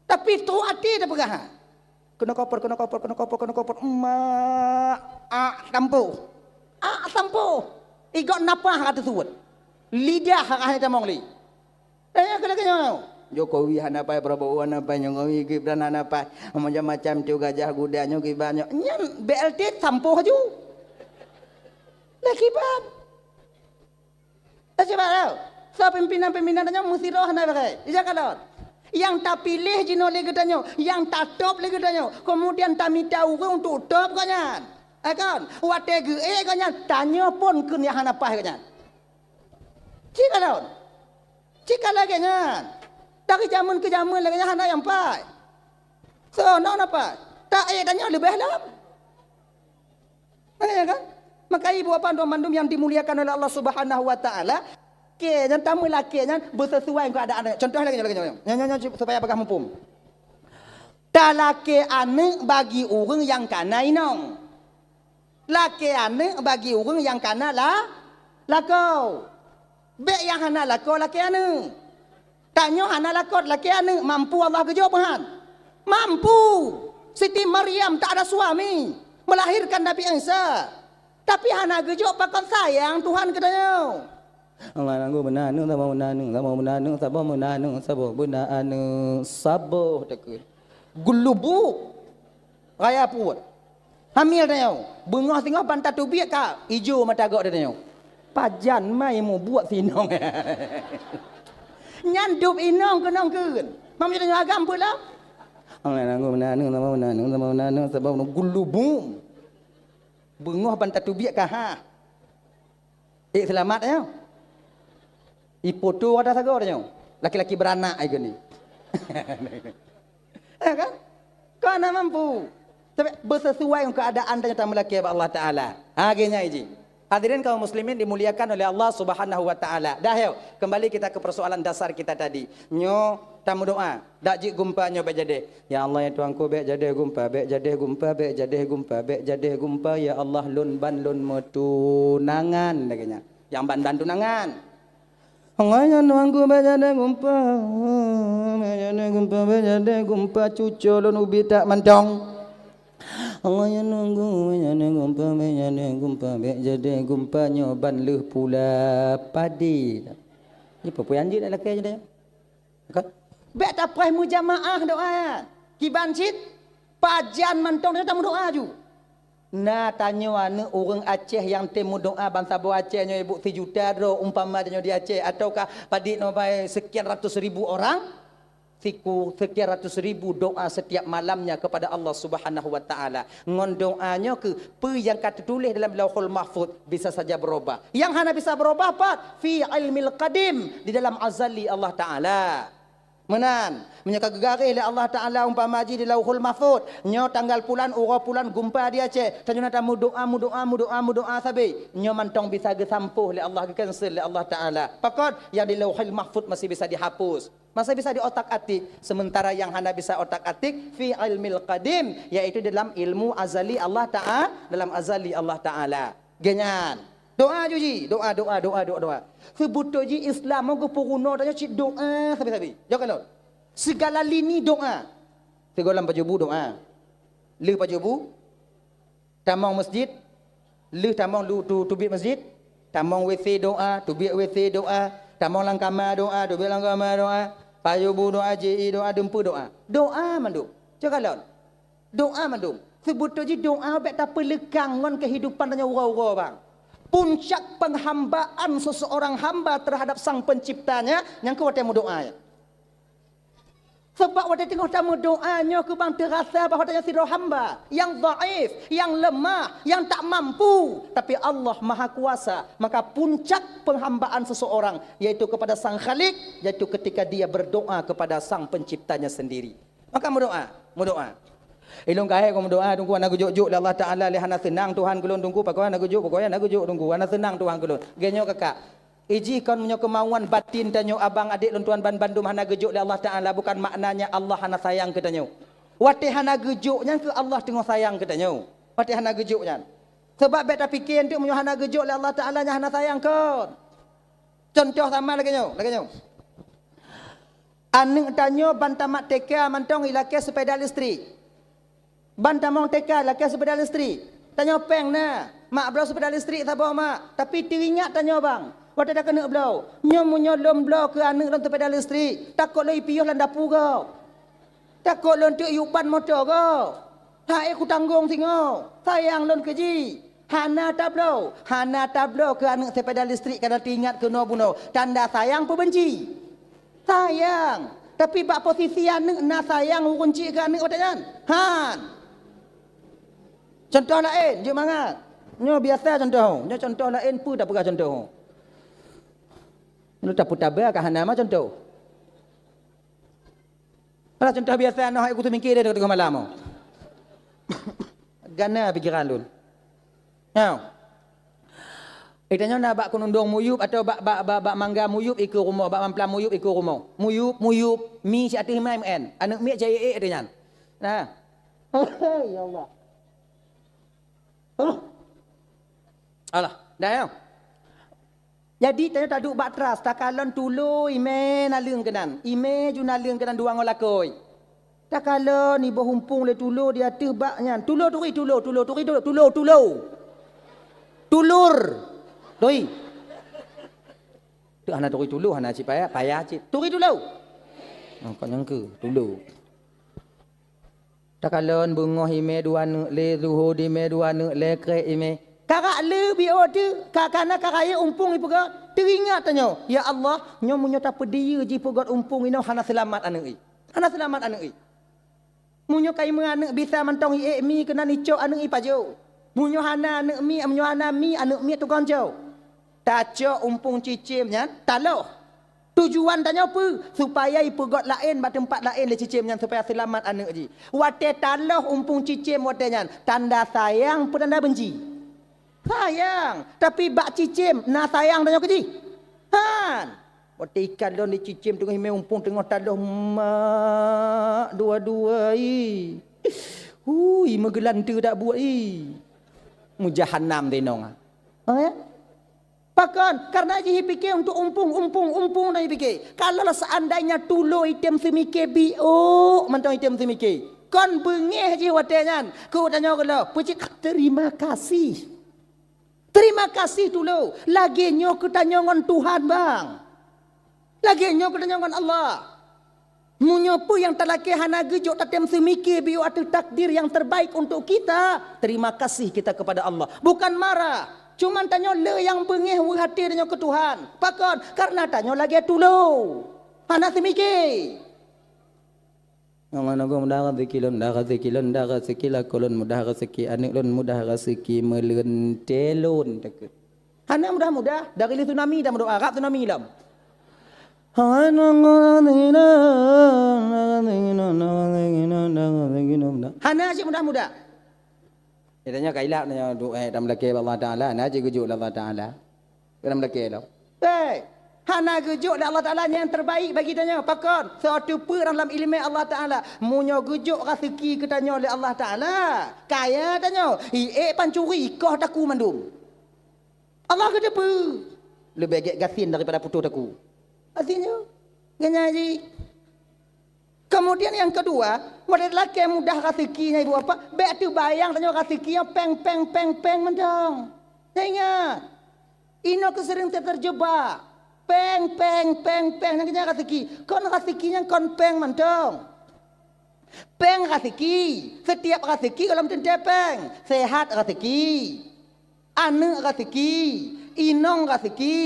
Tapi tu hati dah pegah. Kena koper. Tampu. Igok napah kata suat. Lidah hak kita mong li. Kena. Jokowi hanapai Prabowo hanapai Jokowi Gibran hanapai macam-macam tu gajah gudanya kibannya. Nyan BLT tampu haju. Lagi bab. Tak sebab tau. So pimpinan-pimpinan tanya mesti roh nak pakai. Ija kalot. Yang tak pilih jino lagi tanya, yang tak top lagi tanya. Kemudian tak minta orang untuk top kanyan. Kan? Watege kanyan tanya pun kun yang hanapah kanyan. Cik kalot. Cik lagi kanyan. Dari zaman ke zaman lagi hana yang pai. So no apa? Tak tanya lebih dalam. Makanya kan? Maka ibu bapa tuan mandum yang dimuliakan oleh Allah Subhanahu wa taala, kejan tamu lakinya bersesuaian keadaan. Contoh lagi. Nyanyi supaya apakah mumpung. Laki anak bagi orang yang kana inong. Laki anak bagi orang yang kana lakau. Bek yang hana lakau laki anak. Tanya hana lakau laki anak mampu Allah kejawaban. Mampu. Siti Maryam tak ada suami, melahirkan Nabi Isa. Tapi hana gejok pakon sayang Tuhan katanya. Allah nanggu menanu sabar takut. Gulubu raya puat. Hamil tanya. Bengah tengah bantat tubiak ka. Ijo mata gak tanya. Pajan mai mu buat sinong. Nyandup inong kenong keun. Mam tanya agam pula. Allah nanggu menanu sabar gulubu. Bengah bantat tubiak ka ha. Selamat ya. Ipoto ada sago tanya. Laki-laki beranak ai gini. Kan? Kau nak mampu. Tapi bersesuai dengan keadaan tanya tamu laki Allah Taala. Akhirnya iji. Hadirin kaum muslimin dimuliakan oleh Allah Subhanahu wa taala. Dah yuk, kembali kita ke persoalan dasar kita tadi. Nyo tamu doa, dak jik gumpa nyo bek jade. Ya Allah ya Tuanku bek jade gumpa, bek jade gumpa, bek jade gumpa, bek jade gumpa ya Allah lun ban lun metunangan laganya. Yang ban tunangan. Allah ya Tuanku bek jade gumpa, bek jade gumpa cucu lun ubi tak mentong. Allah yang nunggu gumpa jadi gumpa nyoban leh pula padi. Ni apa yang jadi lelaki je dia. Kan? Bek tak payah mujamaah doa. Kiban cit pajan mantong dia tak doa ju. Nah tanya ana orang Aceh yang temu doa bangsa bo Aceh nyo ibu 3 juta ro umpama dia di Aceh ataukah padi no bai sekian ratus ribu orang. Siku sekian ratus ribu doa setiap malamnya kepada Allah Subhanahu wa taala. Ngon doanya ke pe yang kata tulis dalam Lauhul Mahfuz bisa saja berubah. Yang hana bisa berubah apa? Fi ilmil qadim, di dalam azali Allah taala. Menan, menyaka gegarih oleh Allah Taala umpama ji di Lauhul Mahfuz. Nyo tanggal pulan ura pulan gumpa dia ce. Tanya nata mu doa sabi. Nyo mantong bisa gesampuh oleh Allah, cancel oleh Allah Taala. Pakot yang di Lauhul Mahfuz masih bisa dihapus. Masih bisa di otak-atik. Sementara yang hana bisa otak-atik fi ilmil qadim, yaitu dalam ilmu azali Allah Taala, dalam azali Allah Taala. Genyan. Doa juji, doa. Sebuto ji Islam mau puruna tanya cik doa sabi-sabi. Jangan lo. Segala lini doa. Tegolam pajubu doa. Lu pajubu. Tamang masjid. Lu tamang lu tubik masjid. Tamang WC doa, tubik WC doa. Tamang langkama doa, tubik langkama doa. Pajubu doa, JI doa, dempu doa. Doa mandum. Jangan lo. Doa mandum. Sebuto ji doa bet tak pelekang ngon kehidupan tanya ura-ura bang. Puncak penghambaan seseorang hamba terhadap sang penciptanya yang kuatnya doa. Sebab waktu tengok tamu doanya ke bang terasa bahawa tanya sirah hamba yang dhaif, yang lemah, yang tak mampu, tapi Allah Maha Kuasa. Maka puncak penghambaan seseorang yaitu kepada sang Khalik, yaitu ketika dia berdoa kepada sang penciptanya sendiri. Maka berdoa. Ilung kahai kau doa tunggu anak juk Allah Taala lehana senang Tuhan kulun tunggu pakai anak juk tunggu anak senang Tuhan kulun. Genyo kakak. Iji kon menyo kemauan batin tanyo abang adik lun tuan ban bandum hana gejuk le Allah Taala bukan maknanya Allah hana sayang ke tanyo. Wate hana gejuknya ke Allah tengok sayang ke tanyo. Wate hana gejuknya. Sebab beta fikir tu menyo hana gejuk le Allah Taala nya hana sayang kon. Contoh sama lagi nyo. Aning tanyo bantamak teka mantong ilake sepeda listrik. Bantamong teka laki sepeda listrik. Tanya peng na. Mak belau sepeda listrik tak bawa mak. Tapi teringat tanya bang. Waktu dah kena belau. Nyomunyo lom belau ke anak dalam sepeda listrik. Takut lo ipiyuh lan dapur kau. Takut lo untuk yupan motor kau. Hai aku tanggung singo. Sayang lon keji. Hana tablo ke anak sepeda listrik kerana teringat kena bunuh. Tanda sayang perbenci. Sayang. Tapi bak posisi anak na sayang kunci ke anak waktu Han. Contoh lain, je mangat. Nyo biasa contoh. Nyo contoh lain pun tak pernah contoh. Nyo tak putar ke hana mah contoh. Kalau contoh biasa noh aku tu mikir dia tengah malam. Gana pikiran lun. Now. Itanya nak bak kunundung muyup atau bak mangga muyup ikut rumah, bak mamplam muyup ikut rumah. Muyup mi si atih MN. Anak mi JE dia. Nah. Ya Allah. Alah, dah ya. Jadi tanya tak duk batras, tak kalon tulu ime nalung kenan. Ime ju nalung kenan dua ngolakoi. Tak kalon ni berhumpung le tulu dia tebaknya. Tulur. Doi. Tu anak tulu hana ci payah ci. Turi tulu. Kau nyangka tulu. Tak kalon bungoh ime dua nuk le zuhud ime dua nuk le krek ime. Karak le bio tu kakana karaya umpung ipu ga teringat tanyo. Ya Allah, nyo munyo tak pedia ji pegot umpung ino hana selamat anak i. Hana selamat anak i. Munyo kai menganak bisa mantong i mi kena nicok anak i pajo. Munyo hana anak mi anak mi tu konjo. Taco umpung cicimnya taloh. Tujuan tanya apa? Supaya ipegot lain pada tempat lain le cicimnya supaya selamat anak ji. Wate taloh umpung cicim watenya tanda sayang pun tanda benci. Sayang, tapi bak cicim na sayang tanya ke ji. Han. Wate ikan don di cicim tengah me umpung tengah taloh mak dua-dua i. Hui megelantu tak buat i. Mujahannam denong. Ya? Bahkan karena dia fikir untuk umpung dia fikir. Kalau seandainya tulo item semikir bio, mantong item semikir. Kon bengih je watenya. Ku tanya kalau, "Pucik terima kasih." Terima kasih tulo. Lagi nyo ku tanya ngon Tuhan bang. Lagi nyo ku tanya ngon Allah. Munyo pu yang telaki hana gejuk tatem semikir bio atau takdir yang terbaik untuk kita. Terima kasih kita kepada Allah. Bukan marah. Cuman tanya le yang bengih hati tanya ke Tuhan. Pakon karena tanya lagi dulu. Hana semikir. Ngomong mudah rezeki kolon mudah rezeki anik lon mudah rezeki melun telun tak. Hana mudah dari tsunami dah berdoa Arab tsunami lam. Hana je mudah-mudah. Itanya kailap nanya doa dalam laki Allah Taala, na je gujuk Allah Taala. Dalam laki lo. Hana gujuk Allah Ta'ala yang terbaik bagi tanya. Pakon. Suatu per dalam ilmu Allah Ta'ala. Munyo gujuk rezeki ketanya oleh Allah Ta'ala. Kaya tanya. Pancuri ikoh taku mandum. Allah kata apa? Lebih agak gasin daripada putus taku. Artinya. Ganyaji. Kemudian yang kedua. Mereka lelaki yang mudah rezekinya ibu apa. Baik tu bayang tanya rezekinya peng mendong. Ingat. Ino kesering terjebak. Peng. Yang kena rezeki. Kon rezekinya kon peng mantong. Peng rezeki. Setiap rezeki kalau tentu peng. Sehat rezeki. Anak rezeki. Inong rezeki.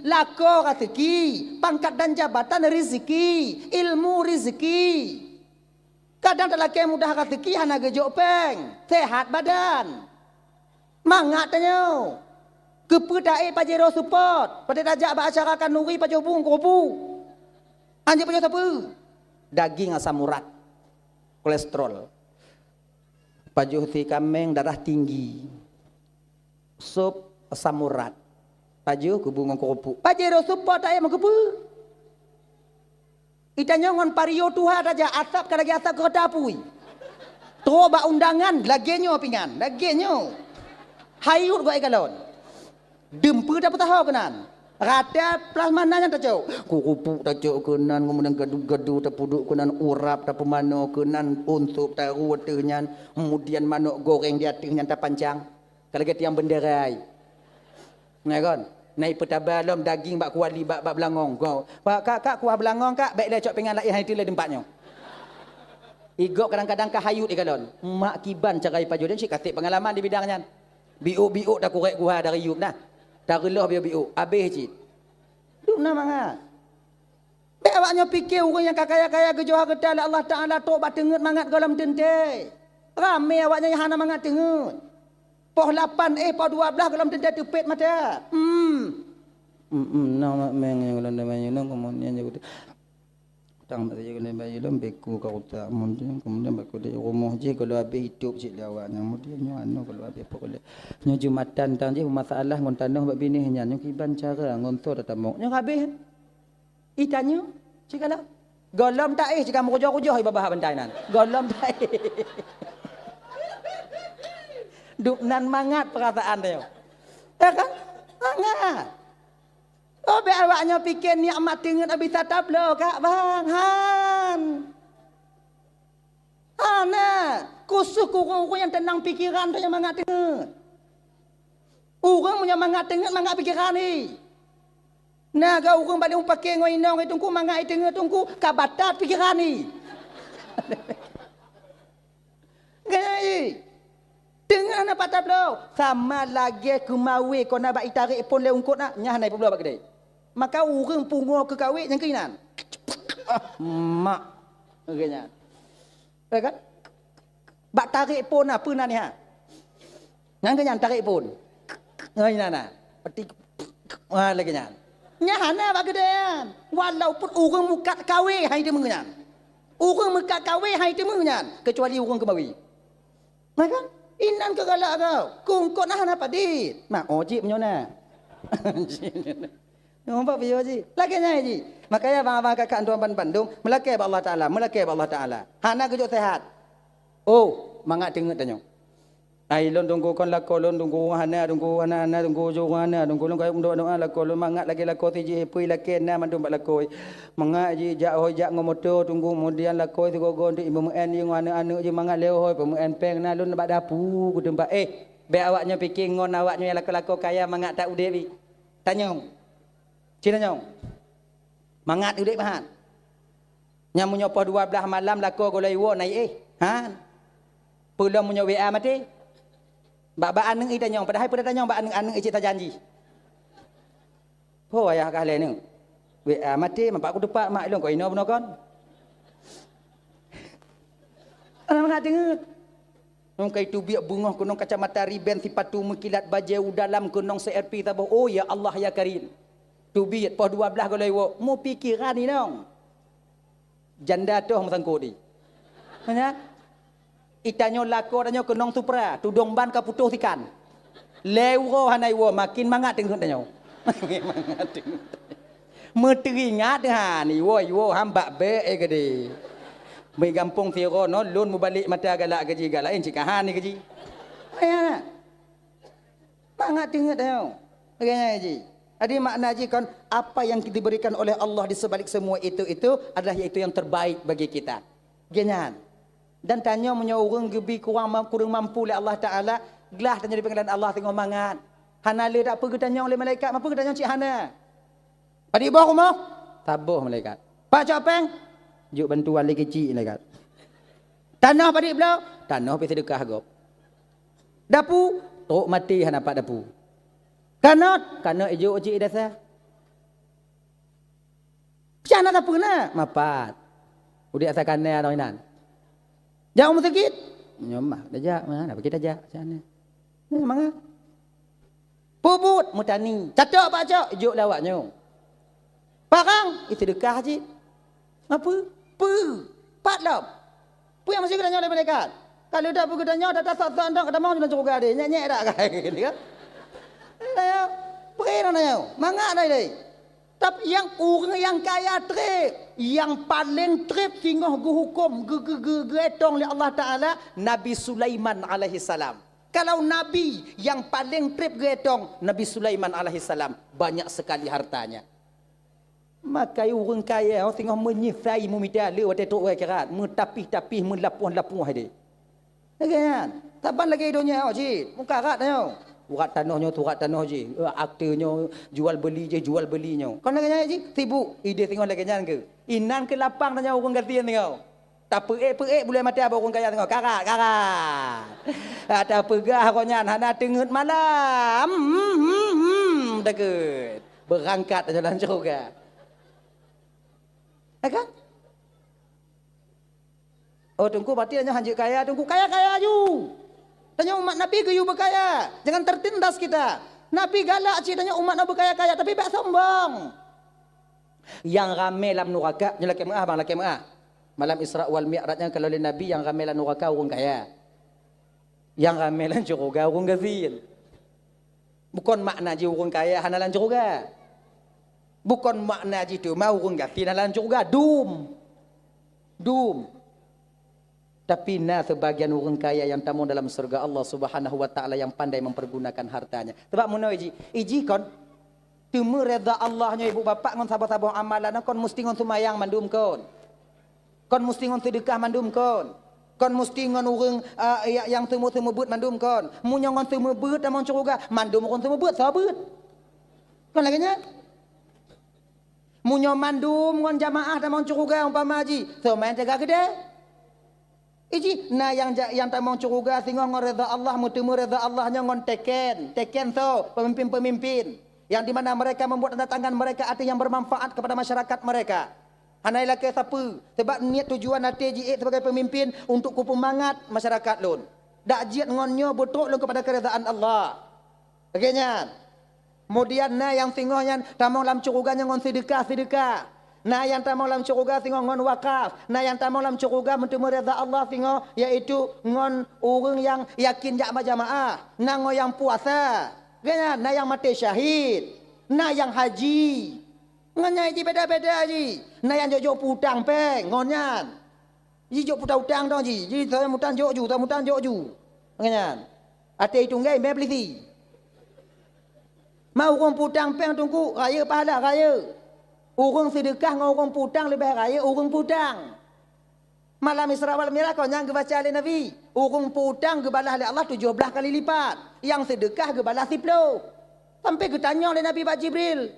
Lako rezeki. Pangkat dan jabatan rezeki. Ilmu rezeki. Kadang lelaki yang mudah rezeki hanya gejok peng. Sehat badan. Mangat tanya. Kepedai pajero support. Pada dajak beracara kanuri pajo bung kopu. Anjir pajo apa? Daging asam urat. Kolesterol. Pajo ti kameng darah tinggi. Sup asam urat. Pajo kubung kopu. Pajero support ayam kopu. Itanya ngon pario tuha daja asap ka lagi asap ke dapui. Toba undangan lagenyo pingan. Lagenyo. Hayut gua ikalon. Dempu dapat tahu kenan. Rata plasmana yang tak jauh. Kurupu tak jauh kenan. Kemudian gaduh-gaduh tak puduk kenan. Urap tak pemano kenan. Untuk tak ruwetnya. Kemudian manuk goreng di atasnya tak pancang. Kalau kita yang benderai. Nah kan? Naik petabalom daging bak kuali bak belangong. Kak kuah belangong kak. Baiklah cok pengen lagi itu lah tempatnya. Igok kadang-kadang kahayut ikalon. Mak kiban carai pajudan si katik pengalaman di bidangnya. Biuk tak kurek kuah dari yub nah. Tak relah biuk. Habis cik. Duk nak mangat. Baik awaknya fikir orang yang kaya-kaya kejoha ketal Allah Ta'ala tok bat tengut mangat dalam tente. Ramai awaknya yang hana mangat tengut. Poh 8 poh 12 dalam tente tupit mata. Nama meng yang dalam namanya kemudian juga. Tang mata juga namanya dalam beku kau tak kemudian beku di rumah je kalau habis hidup cik lawak kemudian nyo anu kalau habis apa kalau nyo jumatan tang je masalah ngon tanah bab bini nya nyo kiban cara ngon tor tamu nyo habis itanya cik kala golom tak jika mau kujoh-kujoh ibabah bentai nan golom tak duk nan mangat perkataan dia ya kan mangat. Oh, biar awaknya fikir nikmat dengan habis tatap lo kak bang han. Ana, khusus kurang yang tenang pikiran tu yang mangat dengan. Orang punya mangat dengan mangat pikiran ni. Nah, kau orang balik pakai ngoi nong itu ku mangat dengan tungku kabatat pikiran ni. Gay. Dengan apa tatap lo? Sama lagi kumawi kau nak baik tarik pun le ungkut nak nyah naik pula bak kedai. Maka orang pungo ke kawin yang keinan. Mak. Kayaknya. Ya kan? Bak tarik pun apa nak ni ha? Yang kenyan tarik pun. Ngai nana. Peti lagi nyan. Nyahana bak gedean. Walaupun orang mukat kawin hai dia mengenyan. Orang mukat kawin hai dia mengenyan kecuali orang kebawi. Ya kan? Inan ke galak kau. Kungkot nah apa dit? Mak ojib nyona. Nampak video ji. Lakinya ji. Makanya abang-abang kakak tuan Bandung melaki Allah Taala, melaki Allah Taala. Hana kejut sehat. Oh, mangat dengat tanya. Ai lon tunggu kon lako lon tunggu hana tunggu hana tunggu jo hana tunggu lon kaya doa lako lon mangat lagi lako tiji pui laki na mandum bak lako. Mangat ji jak hoi jak ngomoto tunggu kemudian lako tu go untuk ibu en yang anak-anak ji mangat leo hoi pemu en peng na lon bak dapu ku dempak be awaknya fikir ngon awaknya lako-lako kaya mangat tak udewi. Tanya. Cina nyong. Mangat udik bahan. Yang menyopoh 12 malam lako golai wo naik Han. Pulang menyo WA mati. Bak aneng ita nyong padahal pada tanyong bak aneng icik tak janji. Ho ayah kah le ni. WA mati mampak aku depak mak long ko ino beno kon. Ana mangat dengut. Nong kai tu biak bunga kunong kacamata riben sipatu mekilat bajau dalam kunong CRP tabah. Oh ya Allah ya Karim. Tu biat pos 12 golai wo. Mu pikiran ni dong. Janda tu hang sangko di. Mana? Itanyo lako tanyo kenong supra, tudong ban ka putuh tikan. Lewo hanai wo makin mangat tengkut tanyo. Mangat tengkut. Meteringat ha ni wo hamba be gede. Mai gampung tiro no lun mu balik mata galak gaji galak cik ha ni gaji. Ayana. Mangat tengkut tanyo. Bagainya gaji. Jadi makna haji kan apa yang diberikan oleh Allah di sebalik semua itu adalah yaitu yang terbaik bagi kita. Genyan. Dan tanya punya orang gebi kurang mampu oleh Allah Taala, gelah tanya di pengadilan Allah tengok mangat. Hana le tak pergi tanya oleh malaikat, mampu ke tanya cik Hana. Padi bawah rumah, tabuh malaikat. Pak Copeng, juk bantuan lagi kecil malaikat. Tanah padi belau, tanah pergi sedekah gop. Dapu, tok mati hana pak dapu. Kanot ijo uji idasa. Siapa tak pernah? Mapat. Udah asa kannya atau inan. Jauh sakit. Nyomah, dah mana? Bagi dah sana. Ni mangga. Puput mutani. Catok pak cok, ijo lawaknya. Parang itu dekah haji. Apa? Pat lom. Pu yang masih kena oleh malaikat. Kalau dah pergi tanya dah tak tak kata mau jangan cukup dia. Nyek dak kan. Naya, pergi naya, mangga dah. Tapi yang orang yang kaya trip, yang paling trip tinggal hukum, getong oleh Allah Taala, Nabi Sulaiman alaihi salam. Kalau Nabi yang paling trip getong, Nabi Sulaiman alaihi salam, banyak sekali hartanya. Maka orang kaya, orang tinggal menyifai mumidale, waktu tu orang kerat, mentapih-tapih, melapuh-lapuh dia. Kan? Taban lagi dunia, cik, muka rat dia. Urat tanahnya tu urat tanah je. Aktornya jual belinya. Kau nak kena je? Sibuk. Ide tengok lagi jangan ke? Inan ke lapang tanya orang gantian tengok. Tak peek boleh mati apa orang kaya tengok. Karat. Tak pegah konyan hana tengut malam. Dekat. Berangkat jalan juga. Kan? Oh tunggu berarti hanya hanjik kaya, tunggu kaya ju. Tanya umat Nabi ke you berkaya. Jangan tertindas kita. Nabi galak cik tanya umat Nabi berkaya-kaya. Tapi tak sombong. Yang ramai dalam neraka. Ini laki ma'ah bang, laki ma'ah. Malam Isra' wal Mi'rajnya kalau oleh Nabi yang ramai dalam neraka orang kaya. Yang ramai dalam syurga orang gazil. Bukan makna je orang kaya hana dalam syurga. Bukan makna je tu mau orang gazil dalam syurga. Dum. Tapi sebagian orang kaya yang tamu dalam surga Allah Subhanahu wa taala yang pandai mempergunakan hartanya. Sebab mun iji kon temu redha Allahnya ibu bapa ngon sabar-sabar amalan kon mesti ngon sumayang mandum kon. Kon mesti ngon sedekah mandum kon. Kon mesti ngon urang yang temu but mandum kon. Mun ngon temu but amon surga mandum kon temu but sabut. Kon laginya mun mandum ngon jamaah amon surga umpama haji. So main jaga gede. Iji, yang tak mau curuga sehingga ngereda Allah, mutemu reda Allahnya ngon teken so pemimpin-pemimpin yang di mana mereka membuat tanda tangan mereka ada yang bermanfaat kepada masyarakat mereka. Hanailah ke siapa? Sebab niat tujuan hati ji sebagai pemimpin untuk kupumangat masyarakat lun. Dak jiat ngonnya betul lun kepada keredaan Allah. Bagainya. Kemudian yang sehingga tak mau dalam curuganya ngon sedekah. Yang tak mau dalam syurga tengok ngon wakaf. Yang tak mau dalam syurga mentemu reza Allah tengok iaitu ngon orang yang yakin jak jamaah. Ngo yang puasa. Kan? Yang mati syahid. Yang haji. Ngonnya haji beda-beda haji. Yang jok putang peng ngonyan. Ji jok putang dong ji. Ji saya mutan jok ju. Kan? Ate itu ngai me beli. Mau orang putang peng tunggu raya pahala raya. Orang sedekah dengan orang putang lebih raya orang putang. Malam Isra wal Mi'raj kau yang kebaca oleh Nabi. Orang putang kebalah oleh Allah 17 kali lipat. Yang sedekah kebalah 10. Sampai ketanya oleh Nabi Pak Jibril.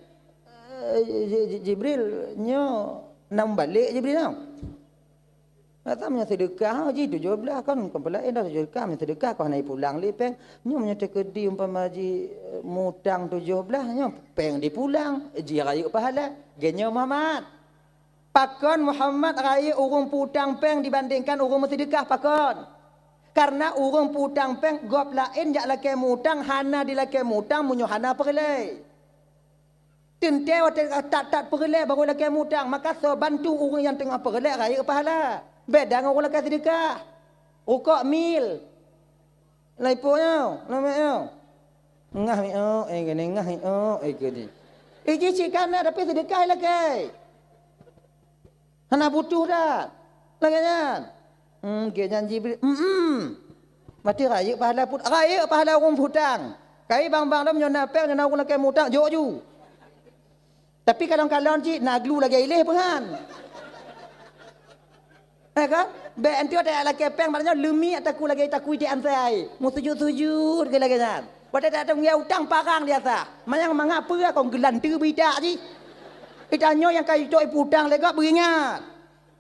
Jibril nam balik Jibril tau. Katanya sedekah haji 17 kan kepala dah sedekah sedekah kau naik pulang lepeng nyo menyata kedi umpama haji mutang 17 nyo peng di pulang ji raya pahala genyo Muhammad pakon Muhammad raya urang putang peng dibandingkan urang sedekah pakon karena urang putang peng gop lain jak laki mutang hana di laki mutang munyo hana perlei Tentu tak pergelak baru lagi mutang. Maka so bantu orang yang tengah pergelak raya pahala. Beda dengan orang lagi sedekah. Rukuk mil. Laipunya, namanya. Ngah ni gini ngah ni gini. Cik kana tapi sedekah lagi. Hana butuh dah. Lagi kan. Dia janji beli. Mati raya pahala pun. Raya pahala orang hutang. Kai bang-bang dah menyona pel dengan orang lagi mutang jauh ju. Tapi kadang-kadang cik nak glu lagi ilih pun kan. Kan? Be antu ada lagi peng maknanya lumi ataku lagi takui di antai. Mu sujud-sujud ke lagi kan. Pada tak ada utang parang dia sah. Mayang mangapa kau gelan tu bidak ji. Itanyo yang kai tok putang lega beringat.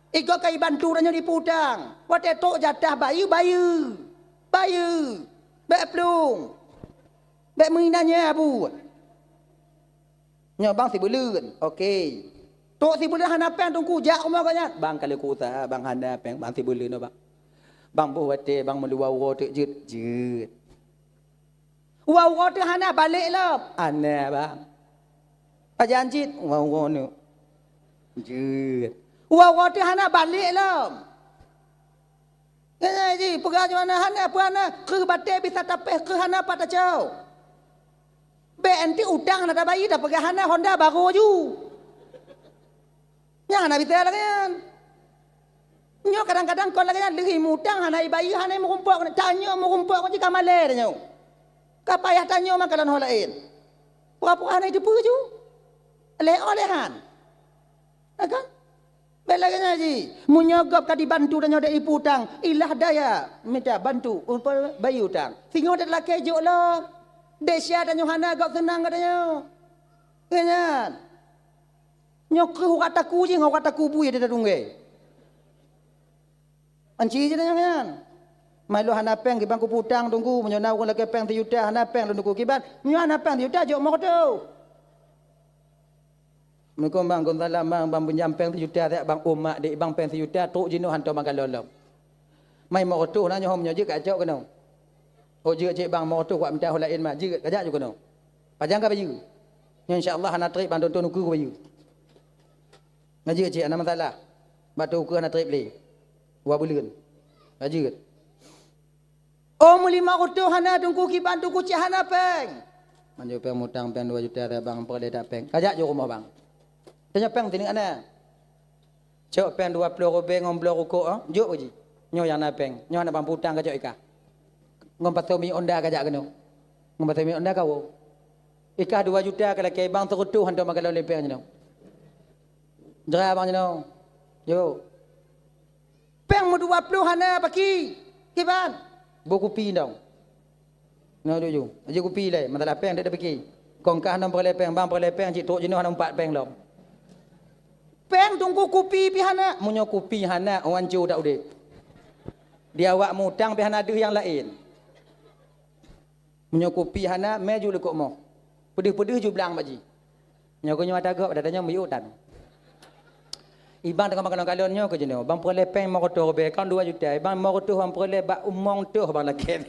Iko kai bantu danyo di putang. Pada tok jatah bayu. Be plung. Be menginanya abu. Nyo bang si bulan. Okey. Tok si bulan hana peng tungku jak umah kanya. Bang kalau ku usaha bang hana peng bang si bulan no bang. Bang buat bang melua ro tek jut. Wau ro tek hana balik lah. Hana bang. Ajan jit wau ro no. Jut. Wau ro tek hana balik lah. Kena ji perga mana hana ke batai bisa tapeh ke hana pat tacau. BNT utang nak bayi dah pergi hana Honda baru ju. Yang nak bisa lagi kan. Nyo kadang-kadang kau lagi lagi utang hana bayi hana merumpuk tanya merumpuk kau jika maler nyo. Kau payah tanya makanan hal lain. Pura-pura hana itu pu ju. Olehan. Kan? Belagi ji. Munyogop ka dibantu dan nyodak ipu utang. Ilah daya minta bantu bayi utang. Singo dak laki juk lah. Desya dan Yohana agak senang katanya. Kenyan. Nyok ke kataku je ngau kataku bu ya dia tunggu. Anci je tanya kan. Mai lo hana peng ki bangku putang tunggu menyona orang lagi peng tiuta hana peng tunggu kiban. Nyo hana peng tiuta jok mau tu. Mereka bang gontalam bang pinjam peng tiuta tak bang umak dek bang peng tiuta tok jino hantar makan lolom. Mai mau tu nanya hom nyo je kacau kena. Oh jika cik bang mau tu kuat minta hal lain mah jika kajak juga no. Pajang ka baju. Insya-Allah hana trip bang tonton uku baju. Ngaji cik ana masalah. Batu uku hana trip le. 2 bulan. Ngaji. Oh mulima kutu hana tungku ki bantu ku cik hana peng. Manjo peng mutang peng 2 juta dah bang perle dak peng. Kajak je rumah bang. Tanya peng tining ana. Cok peng 20 robeng ngomblo rukuk jok uji. Nyo yang na peng. Nyo hana bang putang kajak ika. Ngompatomi onda kajak kena. Ngompatomi onda kau. Ika 2 juta kalau ke bang terutuh hantar makan lepeng je no. Jera bang je no. Yo. Peng mu 20 hana paki. Kiban. Bu kopi dong. No ju. Aje kopi le, masalah peng dak paki. Kongkah hana perlepeng bang perlepeng cik tok je no hana 4 peng lom. Peng tunggu kopi pi hana. Munyo kopi hana orang cu dak udik. Dia awak mutang pi hana ada yang lain. Menyo kopi hana meju lekuk mo. Pedih-pedih ju belang baji. Nyo ko nyo ada gop dadanya muyutan. Ibang tengah makan kalon nyo ko jeno. Bang perle peng mo kotor be kan 2 juta. Bang mo kotor bang perle bak umong tu bang laki.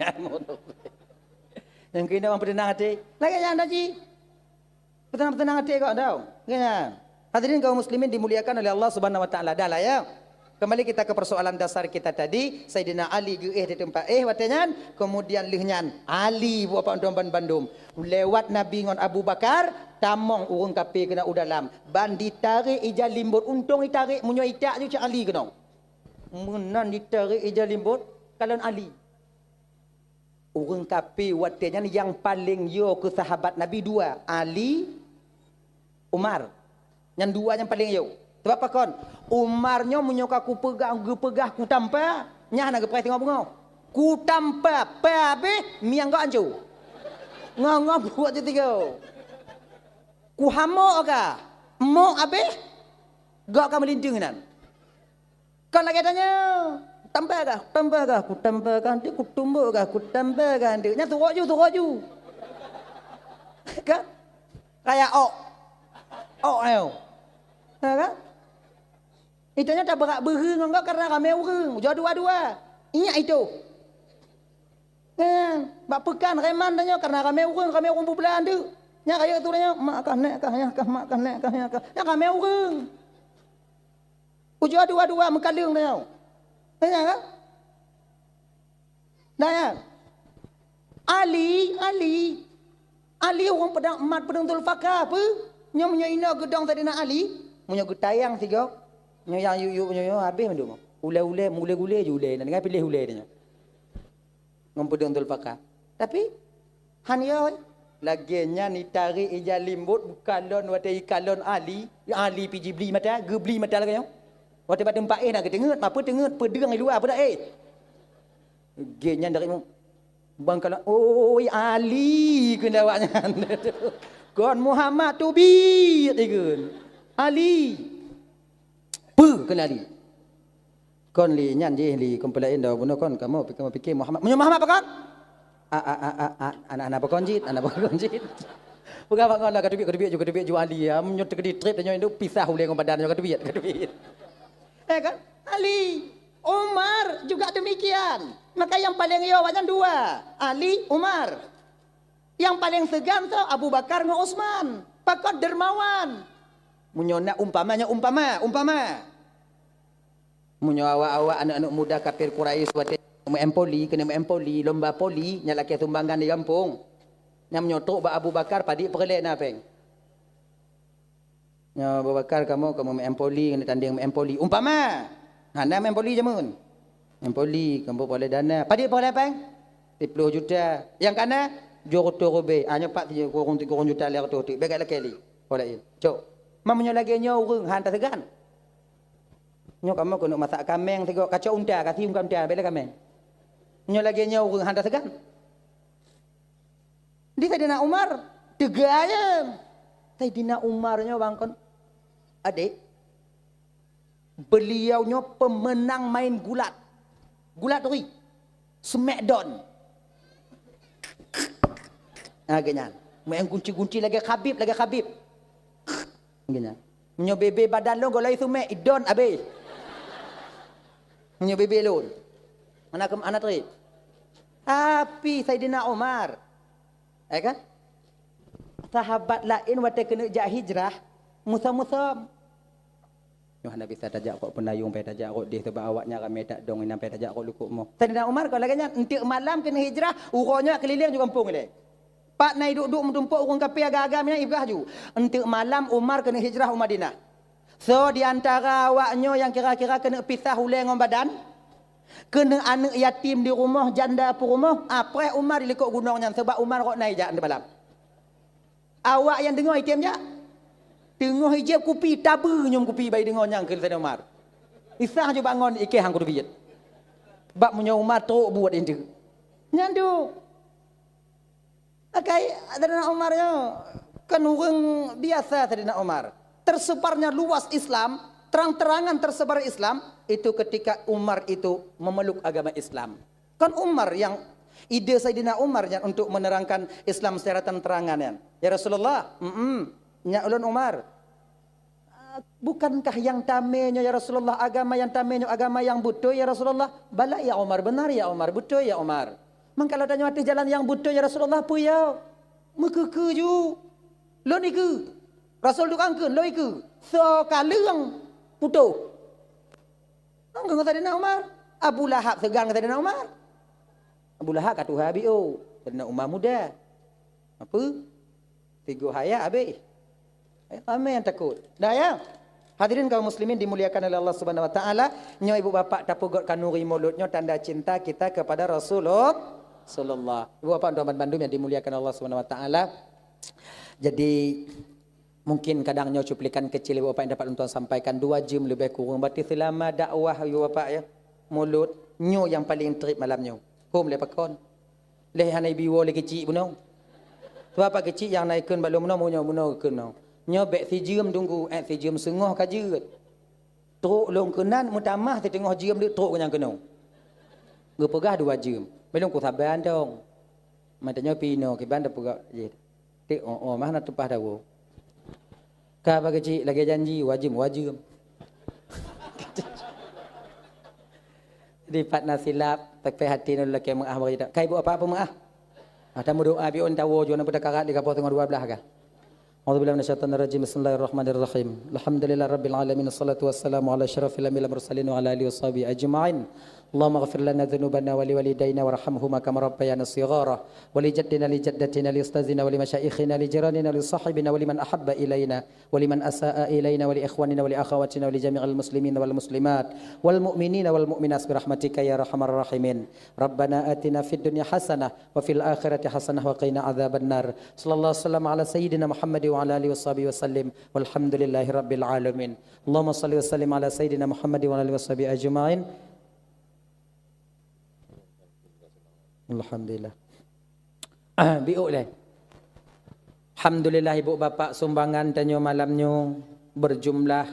Yang kena bang tenang hati. Lagi jangan daji. Tenang hati kau tahu. Kena. Hadirin kaum muslimin dimuliakan oleh Allah Subhanahu wa taala. Dah lah ya. Kembali kita ke persoalan dasar kita tadi. Sayyidina Ali di tempat watanya. Kemudian lihnyan Ali buat Pak Domban Bandung. Lewat Nabi ngon Abu Bakar. Tamong urung kapi kena udalam. Ban ditarik ijal limbut. Untung ditarik munyo itak je cak Ali kena. Menan ditarik ijal limbut. Kalon Ali. Urung kapi watanya yang paling yo ke sahabat Nabi 2. Ali. Umar. Yang 2 yang paling yo. Sebab apa kon? Umarnya menyoka ku pegah ku tampa. Nyah nak gepai tengok bunga. Ku tampa pa be miang gak anju. Ngong buat je tiga. Ku hamo ka. Mo abe gak ka melindung nan. Kon lagi tanya. Tampa kah? Ku tampa kan dia ku tumbuk kah? Ku tampa kan dia. Nya turut ju. Kan? Kayak ayo. Kan? Itanya tak berak bereng enggak karena ramai orang. Jauh dua-dua. Ingat itu. Kan? Bak pekan reman tanya karena ramai orang berbelan tu. Nya kaya tu nya mak kah nek kah ya kah mak kah nek kah ya kah. Ya kah meu urang. Ujua dua-dua mengkalung tau. Tanya kan? Naya. Ali orang pedang emat pedang Zulfaqar apa? Nya punya ina gedang tadi nak Ali, punya getayang tiga. Nya yang yu punya habis mendung. Ule-ule mule-gule je ule. Nak pilih ule dia. Ngom pedang Zulfaqar. Tapi hanya laginya ni tarik ijal limbut bukalon wate ikalon Ali piji beli mata, gebli mata lagi yang. Wate pada tempat nak ketengut, apa tengut pedang di luar apa dah Genya dari bang kalau Ali kena awaknya. Kon Muhammad tu bi tigun. Ali. Kena Ali. Kon li nyan je li kompelain dah bunuh kon kamu fikir Muhammad. Muhammad apa kan? Anak-anak berkonjit, anak berkonjit. Bukan apa lah kadubit jual Ali ya. Menyut kedi trip dan itu pisah oleh ngom badan kadubit. Kan? Ali, Umar juga demikian. Maka yang paling awaknya dua, Ali, Umar. Yang paling segan tu Abu Bakar dengan Utsman. Pakot dermawan. Munyonak umpama. Munyo awak-awak anak-anak muda kafir Quraisy wate kena empoli, lomba poli, nyalaki sumbangan di kampung. Yang menyotok Abu Bakar padi perlek napeng. Ya Abu Bakar kamu empoli kena tanding empoli. Umpama. Hana empoli jamun. Empoli kamu boleh dana. Padi boleh peng? 10 juta. Yang kana jodoh robe. Hanya 4 juta lek tu. Begal kali. Boleh. Cok. Mamnya lagi nya urang hantar segan. Nyo kamu kena masak kameng tengok kacau unta kasi unta bela kameng. Nyo lagi nya urang hantar segan. Di Saidina Umar tegaya. Saidina Umarnya bangkon adik. Beliaunya pemenang main gulat. Gulat tu Smackdown. Agaknya. Main kunci-kunci lagi Khabib. Agaknya. Menyo bebe badan lo golai sumek idon abe. Menyo bebe lo. Anak tri. Tapi Saidina Umar. Kan? Sahabat lain waktu kena jak hijrah, musam-musam. Yohana bisa tajak kok penayung pai tajak kok dia sebab awaknya ramai tak dong ina pai tajak kok lukuk mo. Saidina Umar kalau laganya entik malam kena hijrah, uronya keliling di kampung dia. Pak nai duduk mentumpuk urang kafir agak-agak mina ibrah ju. Entik malam Umar kena hijrah ke Madinah. So di antara awaknya yang kira-kira kena pisah ulai ngom badan, kena anak yatim di rumah, janda pu rumah, apa Umar dilikuk gunungnya sebab Umar kok naik jak di malam. Awak yang dengar itemnya tengah hijab kupi tabu nyum kupi bayi dengar nyang ke Saidina Umar. Isah je bangun ikeh hang kudu bijat. Bab punya Umar teruk buat itu. Nyandu. Akai Saidina Umarnya kan orang biasa Saidina Umar. Tersebarnya luas Islam, terang-terangan tersebar Islam itu ketika Umar itu memeluk agama Islam. Kan Umar yang ide Saidina Umar yang untuk menerangkan Islam secara terang-terangan. Ya Rasulullah, nya ulun Umar. Bukankah yang tamenya ya Rasulullah agama yang tamenya agama yang betul ya Rasulullah? Bala ya Umar, benar ya Umar, betul ya Umar. Mang kalau tanya mati jalan yang betul ya Rasulullah apa ya? Mekeke ju. Lo ni ke? Rasul tu kangkeun lo iku. So kaleng putu. Nang Saidina Umar, Abu Lahab segan Saidina Umar. Abu Lahab kata Habio, Saidina Umar muda. Apa? Tiga hayat habis. Ramai yang takut. Dah ya. Hadirin kaum muslimin dimuliakan oleh Allah Subhanahu wa taala, nyo ibu bapa tapugot kanuri mulutnya tanda cinta kita kepada Rasulullah sallallahu. Ibu bapa tuan Bandung yang dimuliakan Allah Subhanahu wa taala. Jadi mungkin kadang nyo cuplikan kecil ibu bapa yang dapat tuan sampaikan 2 jam lebih kurang berarti selama dakwah ibu bapa ya. Mulut nyo yang paling trip malam nyo. Hom le pakon. Leh hanai biwo le kecil buno. Bapa kecil yang naikkan balum no munyo kena. Nyo bek si jam tunggu si jam sengah kajut. Truk long kenan mutamah di tengah jam dia truk yang kena. Gepegah 2 jam. Belum ku saban dong. Matanya pino ke banda pegak je. Tik mah nak tupah dawo. Ka bagi kecil lagi janji wajib. Di patna silap tak hati nak laki maah bagi tak. Kai bu apa maah? Ada doa bion tawo jona pada karat di kapal tengah 12 kah? A'udzubillahi minasyaitonir rajim. Bismillahirrahmanirrahim. Alhamdulillah rabbil alamin wassalatu wassalamu ala asyrafil anbiya'i wal mursalin wa ala alihi washabihi ajma'in. Allahumma ighfir lana dzunubana wa liwalidayna warhamhuma kama rabbayana shighara wa li jaddina li jaddatina li ustazina wa li masyayikhina li jiranina li sahibina wa liman ahabba ilaina wa liman asaa ilaina wa li ikhwanina wa li akhawatina wa li jami'il muslimina wal muslimat wal mu'minina wal mu'minat bi rahmatika ya arhamar rahimin. Rabbana atina fid dunya hasanah wa fil akhirati hasanah wa qina adzabannar. Sallallahu alaihi wasallam ala sayyidina Muhammad wa ala alihi washabihi wasallim walhamdulillahi rabbil alamin. Allahumma shalli wa sallim ala sayyidina Muhammad wa ala alihi washabihi ajma'in. Alhamdulillah. Biuk dah. Alhamdulillah ibu bapa sumbangan tanyo malamnya berjumlah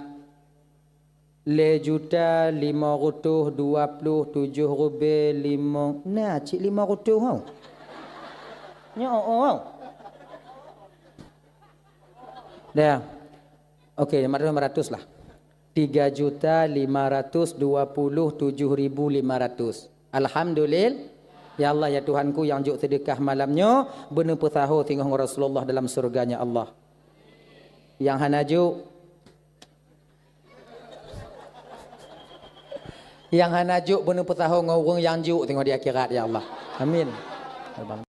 le527 nah cik 500 hau. Nya oh. Dah. Okey, 500 lah. 3.527.500. Alhamdulillah. Ya Allah ya Tuhanku yang juk sedekah malamnya benar petahur tinggal Rasulullah dalam surganya Allah. Yang hanajuk benar petahur ngurung yang juk tengok di akhirat ya Allah. Amin. Abang.